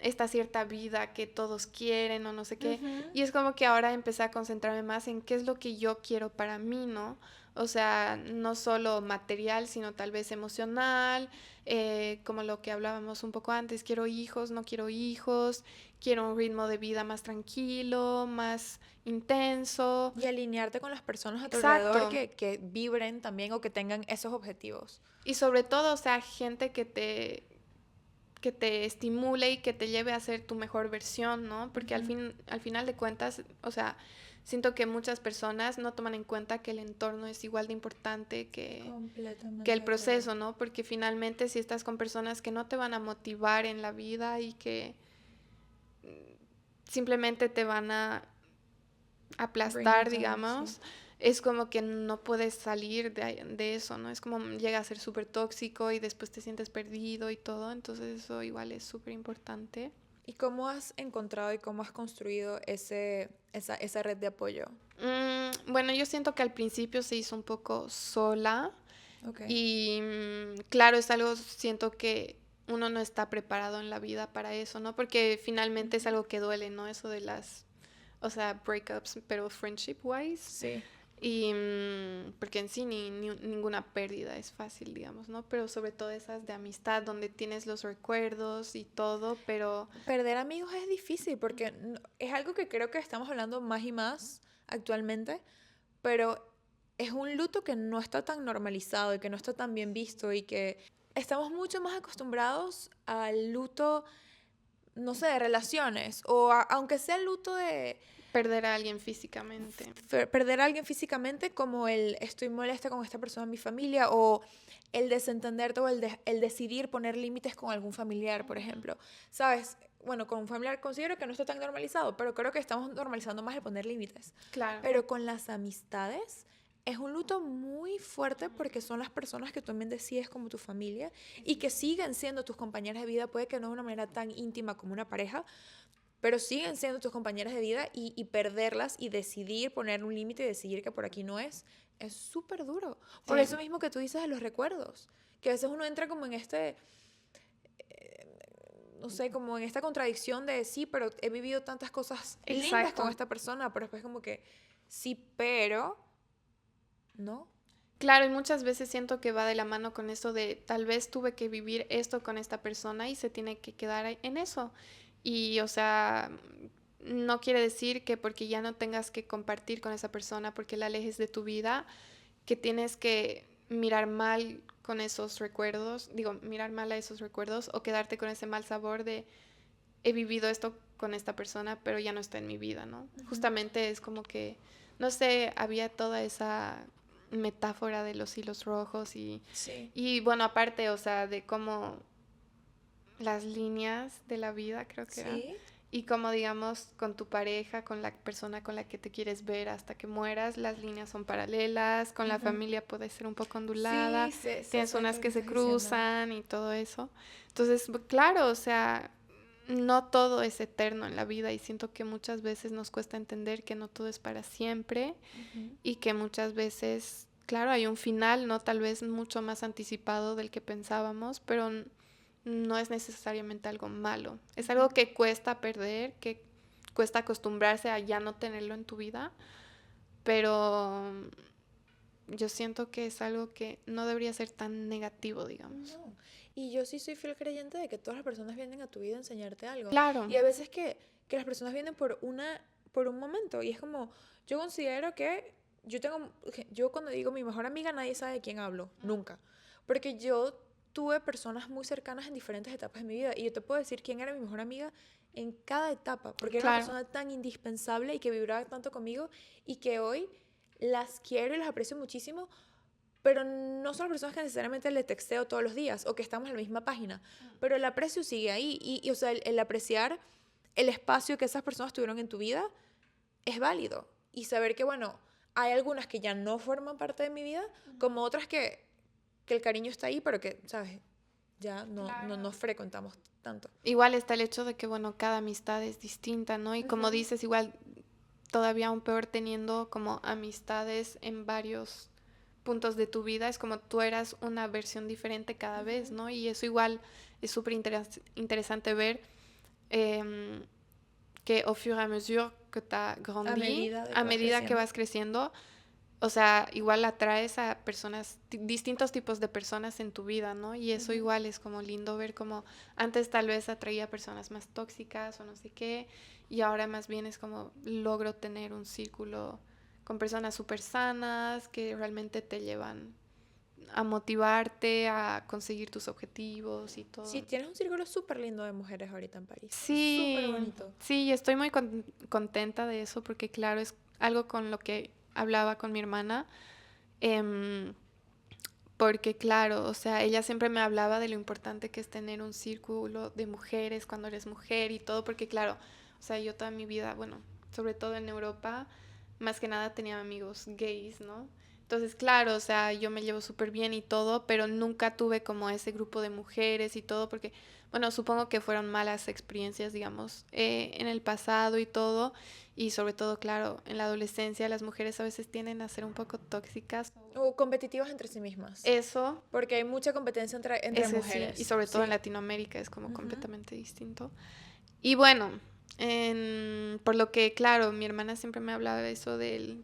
esta cierta vida que todos quieren o no sé qué. Ujú. Y es como que ahora empecé a concentrarme más en qué es lo que yo quiero para mí, ¿no? O sea, no solo material, sino tal vez emocional, como lo que hablábamos un poco antes, quiero hijos, no quiero hijos, quiero un ritmo de vida más tranquilo, más intenso. Y alinearte con las personas a tu alrededor Exacto. que vibren también o que tengan esos objetivos. Y sobre todo, o sea, gente que te estimule y que te lleve a ser tu mejor versión, ¿no? Porque Ujú. al final de cuentas, o sea, siento que muchas personas no toman en cuenta que el entorno es igual de importante que Completamente el de acuerdo. proceso, ¿no? Porque finalmente si estás con personas que no te van a motivar en la vida y que simplemente te van a Bring you aplastar, down, sí. digamos, es como que no puedes salir de eso, ¿no? Es como llega a ser súper tóxico y después te sientes perdido y todo, entonces eso igual es súper importante. ¿Y cómo has encontrado y cómo has construido esa red de apoyo? Bueno, yo siento que al principio se hizo un poco sola Ok. y claro, es algo, siento que uno no está preparado en la vida para eso, ¿no? Porque finalmente es algo que duele, ¿no? Eso de o sea, breakups, pero friendship wise. Sí. Y porque en sí ninguna pérdida es fácil, digamos, ¿no? Pero sobre todo esas de amistad, donde tienes los recuerdos y todo, pero Perder amigos es difícil porque es algo que creo que estamos hablando más y más actualmente, pero es un luto que no está tan normalizado y que no está tan bien visto y que estamos mucho más acostumbrados al luto, no sé, de relaciones o aunque sea el luto de perder a alguien físicamente. perder a alguien físicamente como el estoy molesta con esta persona en mi familia o el desentenderte o el decidir poner límites con algún familiar, por ejemplo. ¿Sabes? Bueno, con un familiar considero que no está tan normalizado, pero creo que estamos normalizando más el poner límites. Claro. Pero con las amistades es un luto muy fuerte porque son las personas que tú también decides como tu familia y que siguen siendo tus compañeras de vida, puede que no de una manera tan íntima como una pareja, pero siguen siendo tus compañeras de vida y perderlas y decidir poner un límite y decidir que por aquí no es súper duro. Por Sí. eso mismo que tú dices de los recuerdos, que a veces uno entra como en no sé, como en esta contradicción de sí, pero he vivido tantas cosas lindas Exacto. con esta persona, pero después como que sí, pero no. Claro, y muchas veces siento que va de la mano con eso de tal vez tuve que vivir esto con esta persona y se tiene que quedar en eso. Y, o sea, no quiere decir que porque ya no tengas que compartir con esa persona, porque la alejes de tu vida, que tienes que mirar mal con esos recuerdos, digo, mirar mal a esos recuerdos o quedarte con ese mal sabor de he vivido esto con esta persona, pero ya no está en mi vida, ¿no? Justamente es como que, no sé, había toda esa metáfora de los hilos rojos Sí. y bueno, aparte, o sea, de cómo las líneas de la vida, creo que eran, Sí. y como digamos con tu pareja, con la persona con la que te quieres ver hasta que mueras, las líneas son paralelas, con la familia puede ser un poco ondulada, Sí, tienes sé unas lo que se estás diciendo. cruzan y todo eso. Entonces, claro, o sea, no todo es eterno en la vida y siento que muchas veces nos cuesta entender que no todo es para siempre y que muchas veces, claro, hay un final, ¿no? Tal vez mucho más anticipado del que pensábamos, pero no es necesariamente algo malo. Es algo que cuesta perder, que cuesta acostumbrarse a ya no tenerlo en tu vida, pero yo siento que es algo que no debería ser tan negativo, digamos. No. Y yo sí soy fiel creyente de que todas las personas vienen a tu vida a enseñarte algo. Claro, Y a veces que las personas vienen por un momento. Y es como, yo considero que yo cuando digo mi mejor amiga, nadie sabe de quién hablo, nunca. Porque yo tuve personas muy cercanas en diferentes etapas de mi vida. Y yo te puedo decir quién era mi mejor amiga en cada etapa. Porque era una claro, persona tan indispensable y que vibraba tanto conmigo. Y que hoy las quiero y las aprecio muchísimo, pero no son las personas que necesariamente le texteo todos los días o que estamos en la misma página, pero el aprecio sigue ahí o sea, el apreciar el espacio que esas personas tuvieron en tu vida es válido y saber que, bueno, hay algunas que ya no forman parte de mi vida, como otras que el cariño está ahí, pero que, ¿sabes? Ya no nos frecuentamos tanto. igual está el hecho de que, bueno, cada amistad es distinta, ¿no? Y como dices, igual todavía aún peor teniendo como amistades en varios puntos de tu vida, es como tú eras una versión diferente cada vez, ¿no? Y eso igual es súper interesante ver que au fur et à mesure que tu as grandi, a medida que vas creciendo, o sea, igual atraes a personas, distintos tipos de personas en tu vida, ¿no? Y eso igual es como lindo ver como antes tal vez atraía a personas más tóxicas o no sé qué, y ahora más bien es como logro tener un círculo con personas súper sanas que realmente te llevan a motivarte, a conseguir tus objetivos y todo. Sí, tienes un círculo súper lindo de mujeres ahorita en París. Sí, Súper bonito. sí, estoy muy contenta de eso porque claro, es algo con lo que hablaba con mi hermana, em, porque claro, o sea, ella siempre me hablaba de lo importante que es tener un círculo de mujeres cuando eres mujer y todo, porque claro, o sea, yo toda mi vida, bueno, sobre todo en Europa, más que nada tenía amigos gays, ¿no? Entonces, claro, o sea, yo me llevo súper bien y todo, pero nunca tuve como ese grupo de mujeres y todo, porque, bueno, supongo que fueron malas experiencias, digamos, en el pasado y todo, y sobre todo, claro, en la adolescencia las mujeres a veces tienden a ser un poco tóxicas. O competitivas entre sí mismas. Eso, Porque hay mucha competencia entre ese mujeres. sí, y sobre todo en Latinoamérica es como completamente distinto. Y bueno, por lo que, claro, mi hermana siempre me hablaba de eso, de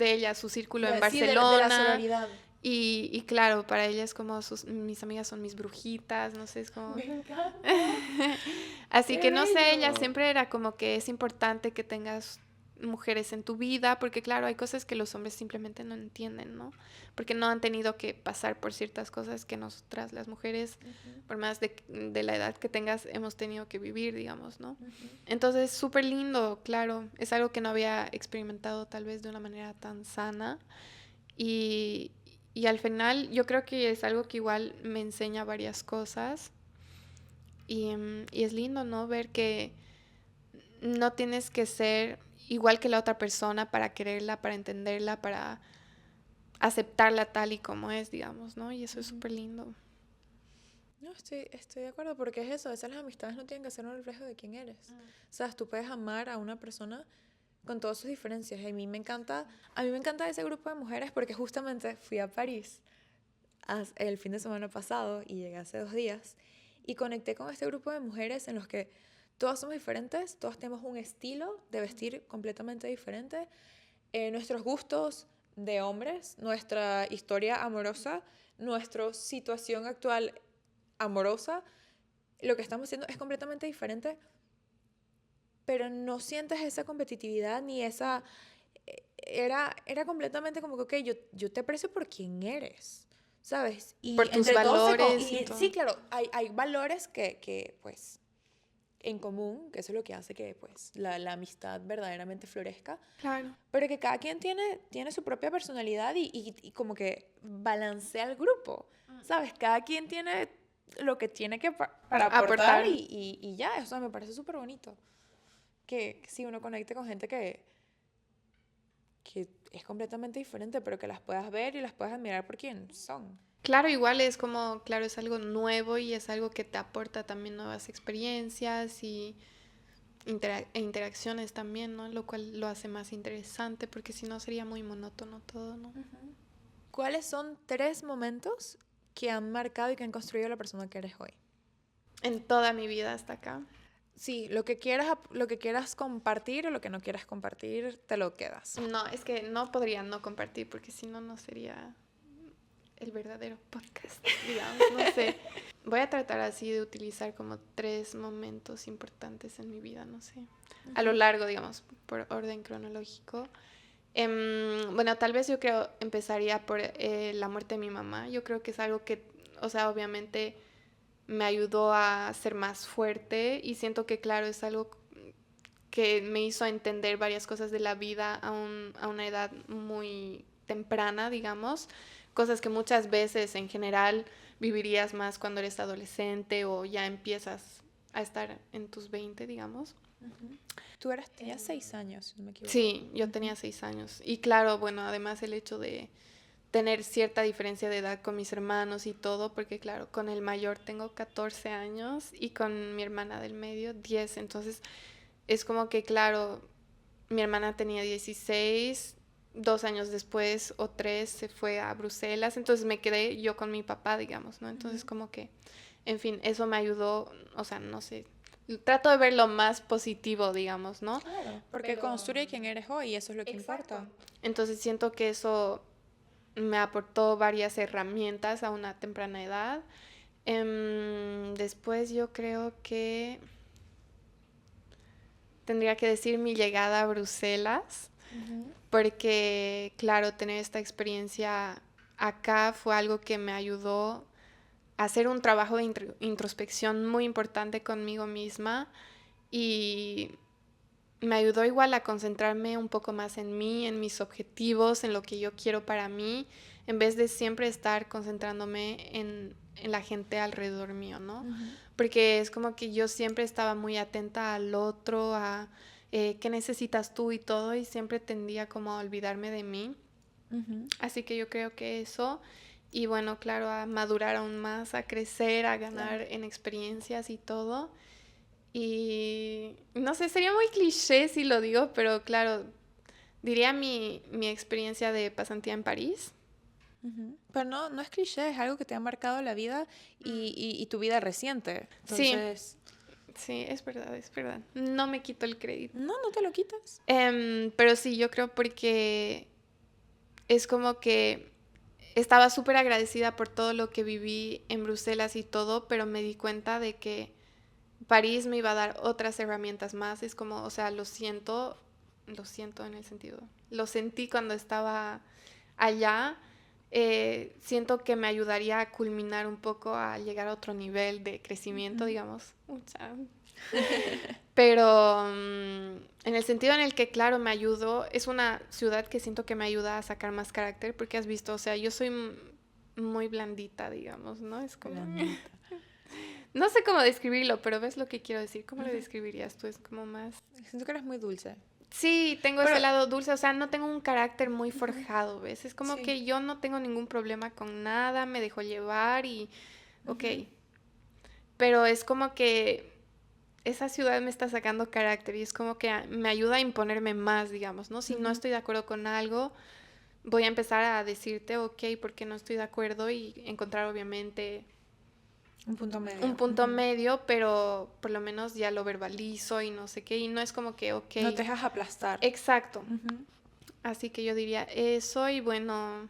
ella, su círculo en Barcelona. De la sororidad. Y claro, para ella es como mis amigas son mis brujitas, no sé, es como... Me encanta. Así ¡Qué que no sé, ella bello! siempre era como que es importante que tengas mujeres en tu vida, porque claro, hay cosas que los hombres simplemente no entienden, ¿no? Porque no han tenido que pasar por ciertas cosas que nosotras las mujeres, por más de la edad que tengas, hemos tenido que vivir, digamos, ¿no? Entonces, súper lindo, claro, es algo que no había experimentado tal vez de una manera tan sana y al final yo creo que es algo que igual me enseña varias cosas y es lindo, ¿no? Ver que no tienes que ser igual que la otra persona para quererla, para entenderla, aceptarla tal y como es, digamos, ¿no? Y eso es súper lindo. No, estoy de acuerdo, porque es eso, a veces las amistades no tienen que ser un reflejo de quién eres. O sea, tú puedes amar a una persona con todas sus diferencias. A mí me encanta ese grupo de mujeres porque justamente fui a París el fin de semana pasado y llegué hace 2 días y conecté con este grupo de mujeres en los que todas somos diferentes, todas tenemos un estilo de vestir completamente diferente, nuestros gustos de hombres, nuestra historia amorosa, nuestra situación actual amorosa, lo que estamos haciendo es completamente diferente, pero no sientes esa competitividad ni esa... Era completamente como que, ok, yo te aprecio por quien eres, ¿sabes? Y Por tus entre todos valores y todo. sí, claro, hay valores que, pues, en común, que eso es lo que hace que, pues, la amistad verdaderamente florezca, Claro. pero que cada quien tiene su propia personalidad y como que balancea el grupo, ¿sabes? Cada quien tiene lo que tiene que para aportar. Y ya, eso me parece súper bonito. Que si uno conecte con gente que es completamente diferente, pero que las puedas ver y las puedas admirar por quien son. Claro, igual es como, claro, es algo nuevo y es algo que te aporta también nuevas experiencias y interacciones también, ¿no? Lo cual lo hace más interesante porque si no sería muy monótono todo, ¿no? ¿Cuáles son 3 momentos que han marcado y que han construido la persona que eres hoy? En toda mi vida hasta acá. Sí, lo que quieras compartir o lo que no quieras compartir, te lo quedas. No, es que no podría no compartir porque si no, no sería el verdadero podcast, digamos, no sé. Voy a tratar así de utilizar como 3 momentos importantes en mi vida, no sé. A lo largo, digamos, por orden cronológico. Bueno, tal vez yo creo empezaría por la muerte de mi mamá. Yo creo que es algo que, o sea, obviamente me ayudó a ser más fuerte y siento que, claro, es algo que me hizo entender varias cosas de la vida a una edad muy temprana, digamos. Cosas que muchas veces en general vivirías más cuando eres adolescente o ya empiezas a estar en tus 20, digamos. Tenías 6 años, si no me equivoco. Sí, yo tenía 6 años. Y claro, bueno, además el hecho de tener cierta diferencia de edad con mis hermanos y todo, porque claro, con el mayor tengo 14 años y con mi hermana del medio 10. Entonces es como que, claro, mi hermana tenía 16, 2 años después o 3 se fue a Bruselas, entonces me quedé yo con mi papá, digamos, ¿no? Entonces como que, en fin, eso me ayudó, o sea, no sé, trato de ver lo más positivo, digamos, ¿no? Claro, porque construye quién eres hoy y eso es lo que importa. Entonces siento que eso me aportó varias herramientas a una temprana edad. Después yo creo que tendría que decir mi llegada a Bruselas, porque claro, tener esta experiencia acá fue algo que me ayudó a hacer un trabajo de introspección muy importante conmigo misma y me ayudó igual a concentrarme un poco más en mí, en mis objetivos, en lo que yo quiero para mí, en vez de siempre estar concentrándome en la gente alrededor mío, ¿no? Porque es como que yo siempre estaba muy atenta al otro, a qué necesitas tú y todo, y siempre tendía como a olvidarme de mí. Así que yo creo que eso, y bueno, claro, a madurar aún más, a crecer, a ganar en experiencias y todo. Y no sé, sería muy cliché si lo digo, pero claro, diría mi experiencia de pasantía en París. Pero no es cliché, es algo que te ha marcado la vida y tu vida reciente. Entonces, Sí, es verdad. No me quito el crédito. no te lo quitas. Pero sí, yo creo porque es como que estaba súper agradecida por todo lo que viví en Bruselas y todo, pero me di cuenta de que París me iba a dar otras herramientas más. Es como, o sea, lo siento en el sentido, lo sentí cuando estaba allá. Siento que me ayudaría a culminar un poco, a llegar a otro nivel de crecimiento, digamos. Pero en el sentido en el que, claro, me ayudó, es una ciudad que siento que me ayuda a sacar más carácter, porque has visto, o sea, yo soy muy blandita, digamos, ¿no? Es como... No sé cómo describirlo, pero ves lo que quiero decir. ¿Cómo lo describirías tú? Es como más... Siento que eres muy dulce. Sí, tengo Pero- ese lado dulce, o sea, no tengo un carácter muy forjado, ¿ves? Es como Sí. que yo no tengo ningún problema con nada, me dejo llevar y, ok. Pero es como que esa ciudad me está sacando carácter y es como que me ayuda a imponerme más, digamos, ¿no? Si no estoy de acuerdo con algo, voy a empezar a decirte, ok, ¿por qué no estoy de acuerdo? Y encontrar obviamente Un punto medio. un punto medio, pero por lo menos ya lo verbalizo y no sé qué, y no es como que, ok. No te dejas aplastar. Exacto. Ujú. Así que yo diría eso y bueno,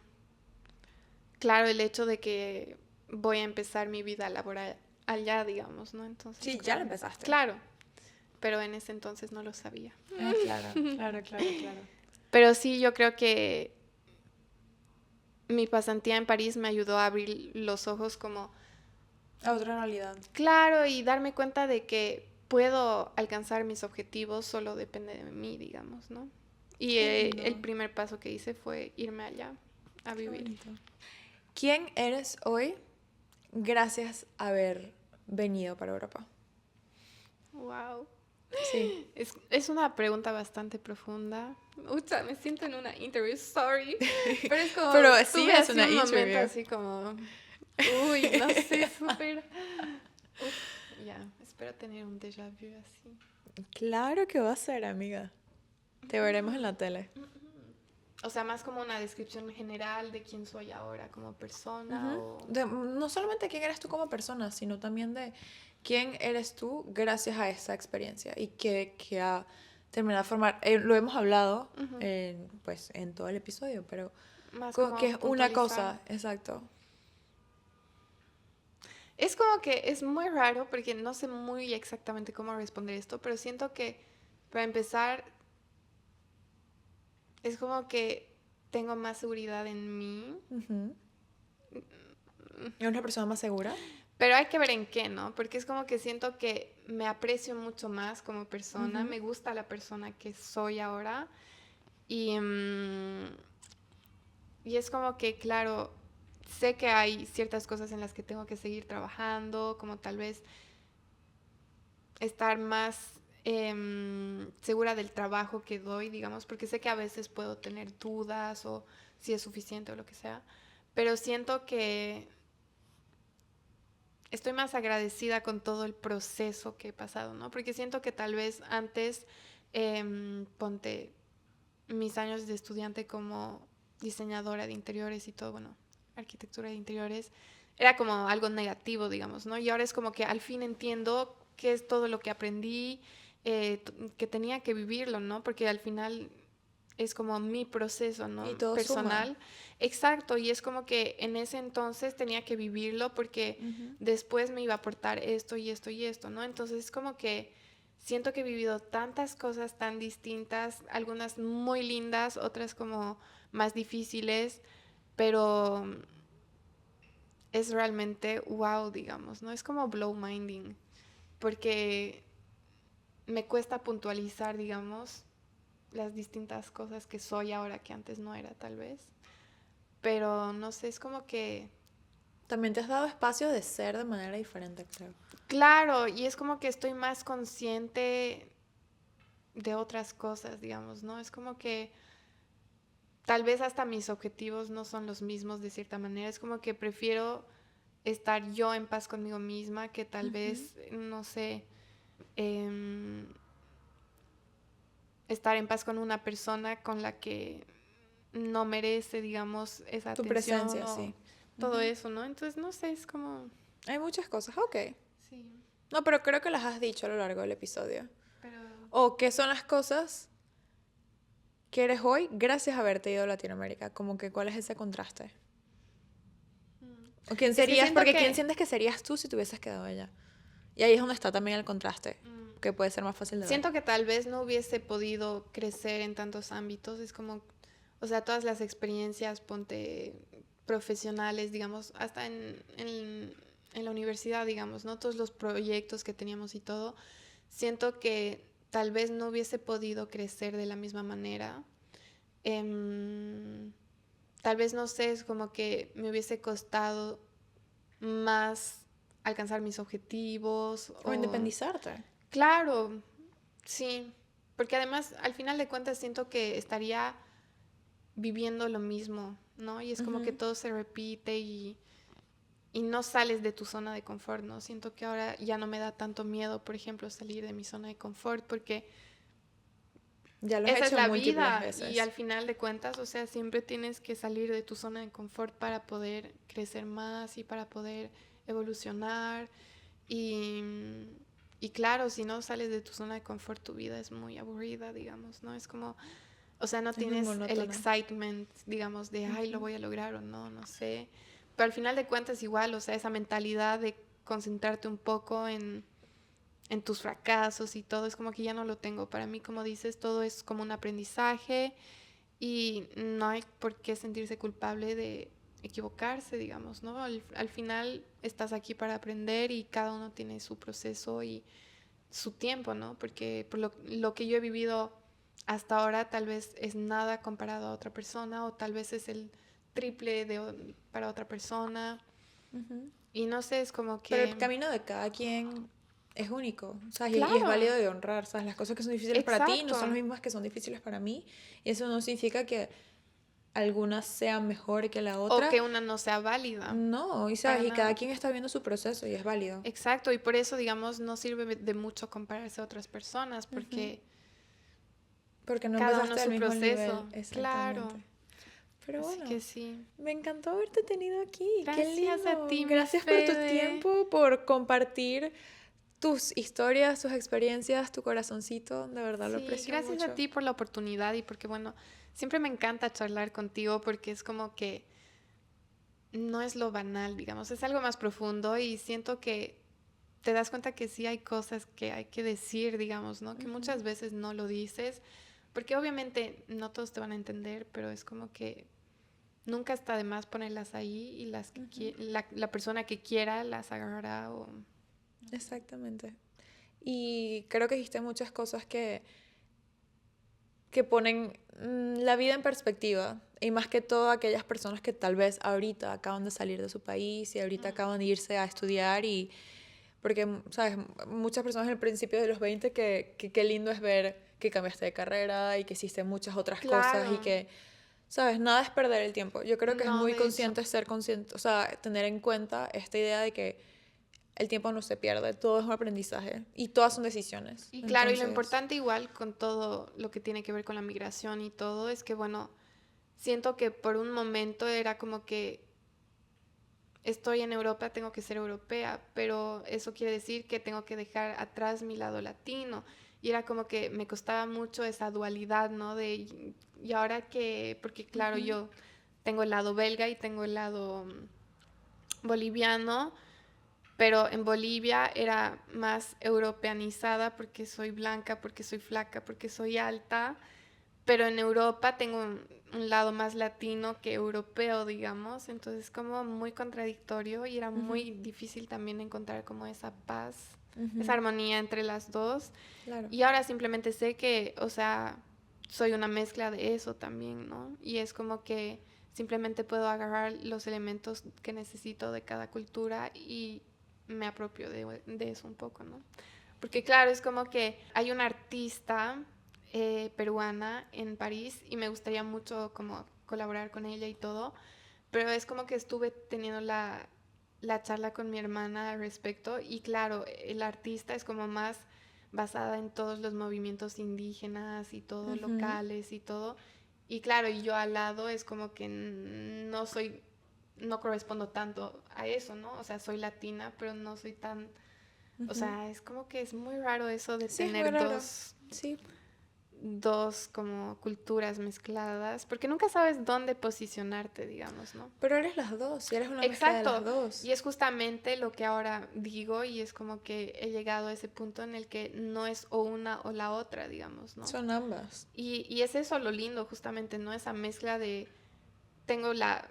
claro, el hecho de que voy a empezar mi vida laboral allá, digamos, ¿no? Entonces, Sí, ya lo empezaste. claro, pero en ese entonces no lo sabía. Claro. Pero sí, yo creo que mi pasantía en París me ayudó a abrir los ojos como, A otra realidad. claro, y darme cuenta de que puedo alcanzar mis objetivos, solo depende de mí, digamos, ¿no? Y Qué lindo. el primer paso que hice fue irme allá a vivir. ¿Quién eres hoy gracias a haber venido para Europa? Wow. Sí. Es una pregunta bastante profunda. Ucha, me siento en una interview, sorry. Pero es como. Pero sí tuve es así una un momento interview. así como. Uy, no sé, súper. Uf, ya, espero tener un déjà vu así. Claro que va a ser, amiga. Te veremos en la tele. O sea, más como una descripción general de quién soy ahora como persona o. No solamente quién eres tú como persona, sino también de quién eres tú gracias a esa experiencia y que ha terminado de formar. Lo hemos hablado pues, en todo el episodio, pero Más como como que es una puntualizar. cosa, exacto. Es como que es muy raro porque no sé muy exactamente cómo responder esto, pero siento que para empezar es como que tengo más seguridad en mí, Ujú. ¿Eres una persona más segura? pero hay que ver en qué, ¿no? Porque es como que siento que me aprecio mucho más como persona, me gusta la persona que soy ahora y, y es como que, claro, sé que hay ciertas cosas en las que tengo que seguir trabajando, como tal vez estar más segura del trabajo que doy, digamos, porque sé que a veces puedo tener dudas o si es suficiente o lo que sea, pero siento que estoy más agradecida con todo el proceso que he pasado, ¿no? Porque siento que tal vez antes, ponte mis años de estudiante como diseñadora de interiores y todo, bueno, arquitectura de interiores, era como algo negativo, digamos, ¿no? Y ahora es como que al fin entiendo qué es todo lo que aprendí, que tenía que vivirlo, ¿no? Porque al final es como mi proceso, ¿no? Y todo Personal. suma. Exacto, y es como que en ese entonces tenía que vivirlo porque después me iba a aportar esto y esto y esto, ¿no? Entonces es como que siento que he vivido tantas cosas tan distintas, algunas muy lindas, otras como más difíciles, pero es realmente wow, digamos, ¿no? Es como blow minding, porque me cuesta puntualizar, digamos, las distintas cosas que soy ahora que antes no era, tal vez. Pero no sé, es como que... También te has dado espacio de ser de manera diferente, creo. Claro, y es como que estoy más consciente de otras cosas, digamos, ¿no? Es como que tal vez hasta mis objetivos no son los mismos de cierta manera. Es como que prefiero estar yo en paz conmigo misma que tal vez, no sé, estar en paz con una persona con la que no merece, digamos, esa Tu atención presencia, o sí. todo eso, ¿no? Entonces, no sé, es como... Hay muchas cosas, ok. Sí, No, pero creo que las has dicho a lo largo del episodio. pero... O qué son las cosas que eres hoy gracias a haberte ido a Latinoamérica. Como que cuál es ese contraste. O quién Es que serías, siento porque que- quién sientes que serías tú si te hubieses quedado allá. Y ahí es donde está también el contraste, que puede ser más fácil de ver. Siento que tal vez no hubiese podido crecer en tantos ámbitos. Es como, o sea, todas las experiencias, ponte profesionales, digamos, hasta en la universidad, digamos, ¿no? Todos los proyectos que teníamos y todo. Siento que tal vez no hubiese podido crecer de la misma manera. Tal vez, no sé, es como que me hubiese costado más alcanzar mis objetivos. O independizarte. Claro, sí, porque además, al final de cuentas, siento que estaría viviendo lo mismo, ¿no? Y es como que todo se repite y no sales de tu zona de confort, ¿no? Siento que ahora ya no me da tanto miedo, por ejemplo, salir de mi zona de confort, porque Ya lo has esa es hecho la múltiples vida veces. y al final de cuentas, o sea, siempre tienes que salir de tu zona de confort para poder crecer más y para poder evolucionar. Y, y claro, si no sales de tu zona de confort, tu vida es muy aburrida, digamos, ¿no? Es como, o sea, no Es muy tienes el monótona. excitement, digamos, de, ay, lo voy a lograr o no, no sé. Pero al final de cuentas, igual, o sea, esa mentalidad de concentrarte un poco en tus fracasos y todo, es como que ya no lo tengo. Para mí, como dices, todo es como un aprendizaje y no hay por qué sentirse culpable de equivocarse, digamos, ¿no? Al final estás aquí para aprender y cada uno tiene su proceso y su tiempo, ¿no? Porque por lo que yo he vivido hasta ahora tal vez es nada comparado a otra persona o tal vez es el triple para otra persona. Y no sé, es como Pero el que... camino de cada quien es único, ¿sabes? Y es Claro, válido de honrar, ¿sabes? Las cosas que son difíciles para ti no son exacto. las mismas que son difíciles para mí. Y eso no significa que alguna sea mejor que la O otra. que una no sea válida, No, y para sabes, y cada nada. quien está viendo su proceso y es válido. Exacto, y por eso, digamos, no sirve de mucho compararse a otras personas, Ujú. porque Porque no cada uno empezaste al su mismo nivel, proceso, claro. exactamente. Pero Así que bueno, sí. me encantó haberte tenido aquí. Qué Gracias a lindo. ti, mi Gracias por tu Fede. tiempo, por compartir tus historias, tus experiencias, tu corazoncito. De verdad lo Sí, aprecio gracias a mucho. ti por la oportunidad y porque, bueno, siempre me encanta charlar contigo porque es como que no es lo banal, digamos, es algo más profundo y siento que te das cuenta que sí hay cosas que hay que decir, digamos, ¿no? Que muchas veces no lo dices, porque obviamente no todos te van a entender, pero es como que nunca está de más ponerlas ahí y la persona que quiera las agarrará o... Exactamente. Y creo que dijiste muchas cosas que ponen la vida en perspectiva. Y más que todo aquellas personas que tal vez ahorita acaban de salir de su país y ahorita acaban de irse a estudiar y porque, ¿sabes? Muchas personas al principio de los 20 que qué lindo es ver que cambiaste de carrera y que hiciste muchas otras cosas y Claro, que, ¿sabes? Nada es perder el tiempo. Yo creo que es no, muy de hecho. consciente ser consciente, o sea, tener en cuenta esta idea de que el tiempo no se pierde, todo es un aprendizaje y todas son decisiones. Y claro, y lo Entonces, importante igual con todo lo que tiene que ver con la migración y todo es que, bueno, siento que por un momento era como que estoy en Europa, tengo que ser europea, pero eso quiere decir que tengo que dejar atrás mi lado latino. Y era como que me costaba mucho esa dualidad, ¿no? Y ahora que, porque claro, yo tengo el lado belga y tengo el lado boliviano, pero en Bolivia era más europeanizada porque soy blanca, porque soy flaca, porque soy alta, pero en Europa tengo un lado más latino que europeo, digamos, entonces como muy contradictorio y era muy difícil también encontrar como esa paz, esa armonía entre las dos. claro. Y ahora simplemente sé que, o sea, soy una mezcla de eso también, ¿no? Y es como que simplemente puedo agarrar los elementos que necesito de cada cultura y me apropio de eso un poco, ¿no? Porque claro, es como que hay una artista peruana en París y me gustaría mucho como colaborar con ella y todo, pero es como que estuve teniendo la charla con mi hermana al respecto y claro, el artista es como más basada en todos los movimientos indígenas y todo locales y todo. Y claro, y yo al lado es como que no correspondo tanto a eso, ¿no? O sea, soy latina, pero no soy tan, o sea, es como que es muy raro eso de Sí, es muy tener raro. Sí, dos como culturas mezcladas, porque nunca sabes dónde posicionarte, digamos, ¿no? pero eres las dos y eres una mezcla de las Exacto, dos. y es justamente lo que ahora digo y es como que he llegado a ese punto en el que no es o una o la otra, digamos, ¿no? Son ambas. Y es eso lo lindo, justamente, ¿no? Esa mezcla de, tengo la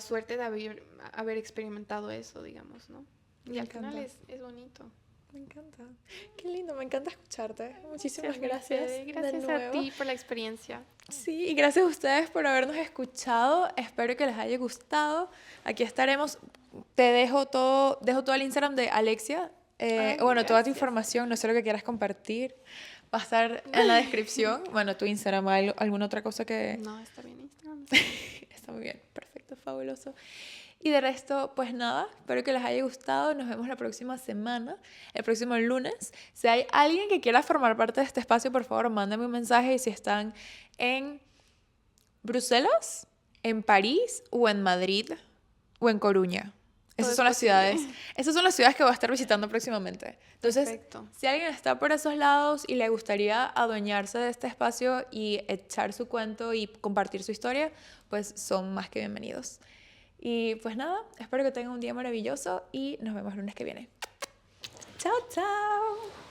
suerte de haber experimentado eso, digamos, ¿no? Y Me al final encanta. es bonito. Me encanta. Qué lindo, me encanta escucharte. Muchísimas Mi gracias Fede. de Gracias a nuevo. ti por la experiencia. Sí, y gracias a ustedes por habernos escuchado. Espero que les haya gustado. Aquí estaremos. Dejo todo el Instagram de Alexia. Ay, Bueno, toda tu gracias. información, no sé lo que quieras compartir. Va a estar en la descripción. Bueno, tu Instagram, alguna otra cosa que... No, está bien Instagram. Está muy bien, perfecto, fabuloso. Y de resto, pues nada, espero que les haya gustado. Nos vemos la próxima semana, el próximo lunes. Si hay alguien que quiera formar parte de este espacio, por favor, mándenme un mensaje. Y si están en Bruselas, en París o en Madrid o en Coruña. Esas son las ciudades. Esas son las ciudades que voy a estar visitando próximamente. Entonces, Perfecto. si alguien está por esos lados y le gustaría adueñarse de este espacio y echar su cuento y compartir su historia, pues son más que bienvenidos. Y pues nada, espero que tengan un día maravilloso y nos vemos el lunes que viene. Chao, chao.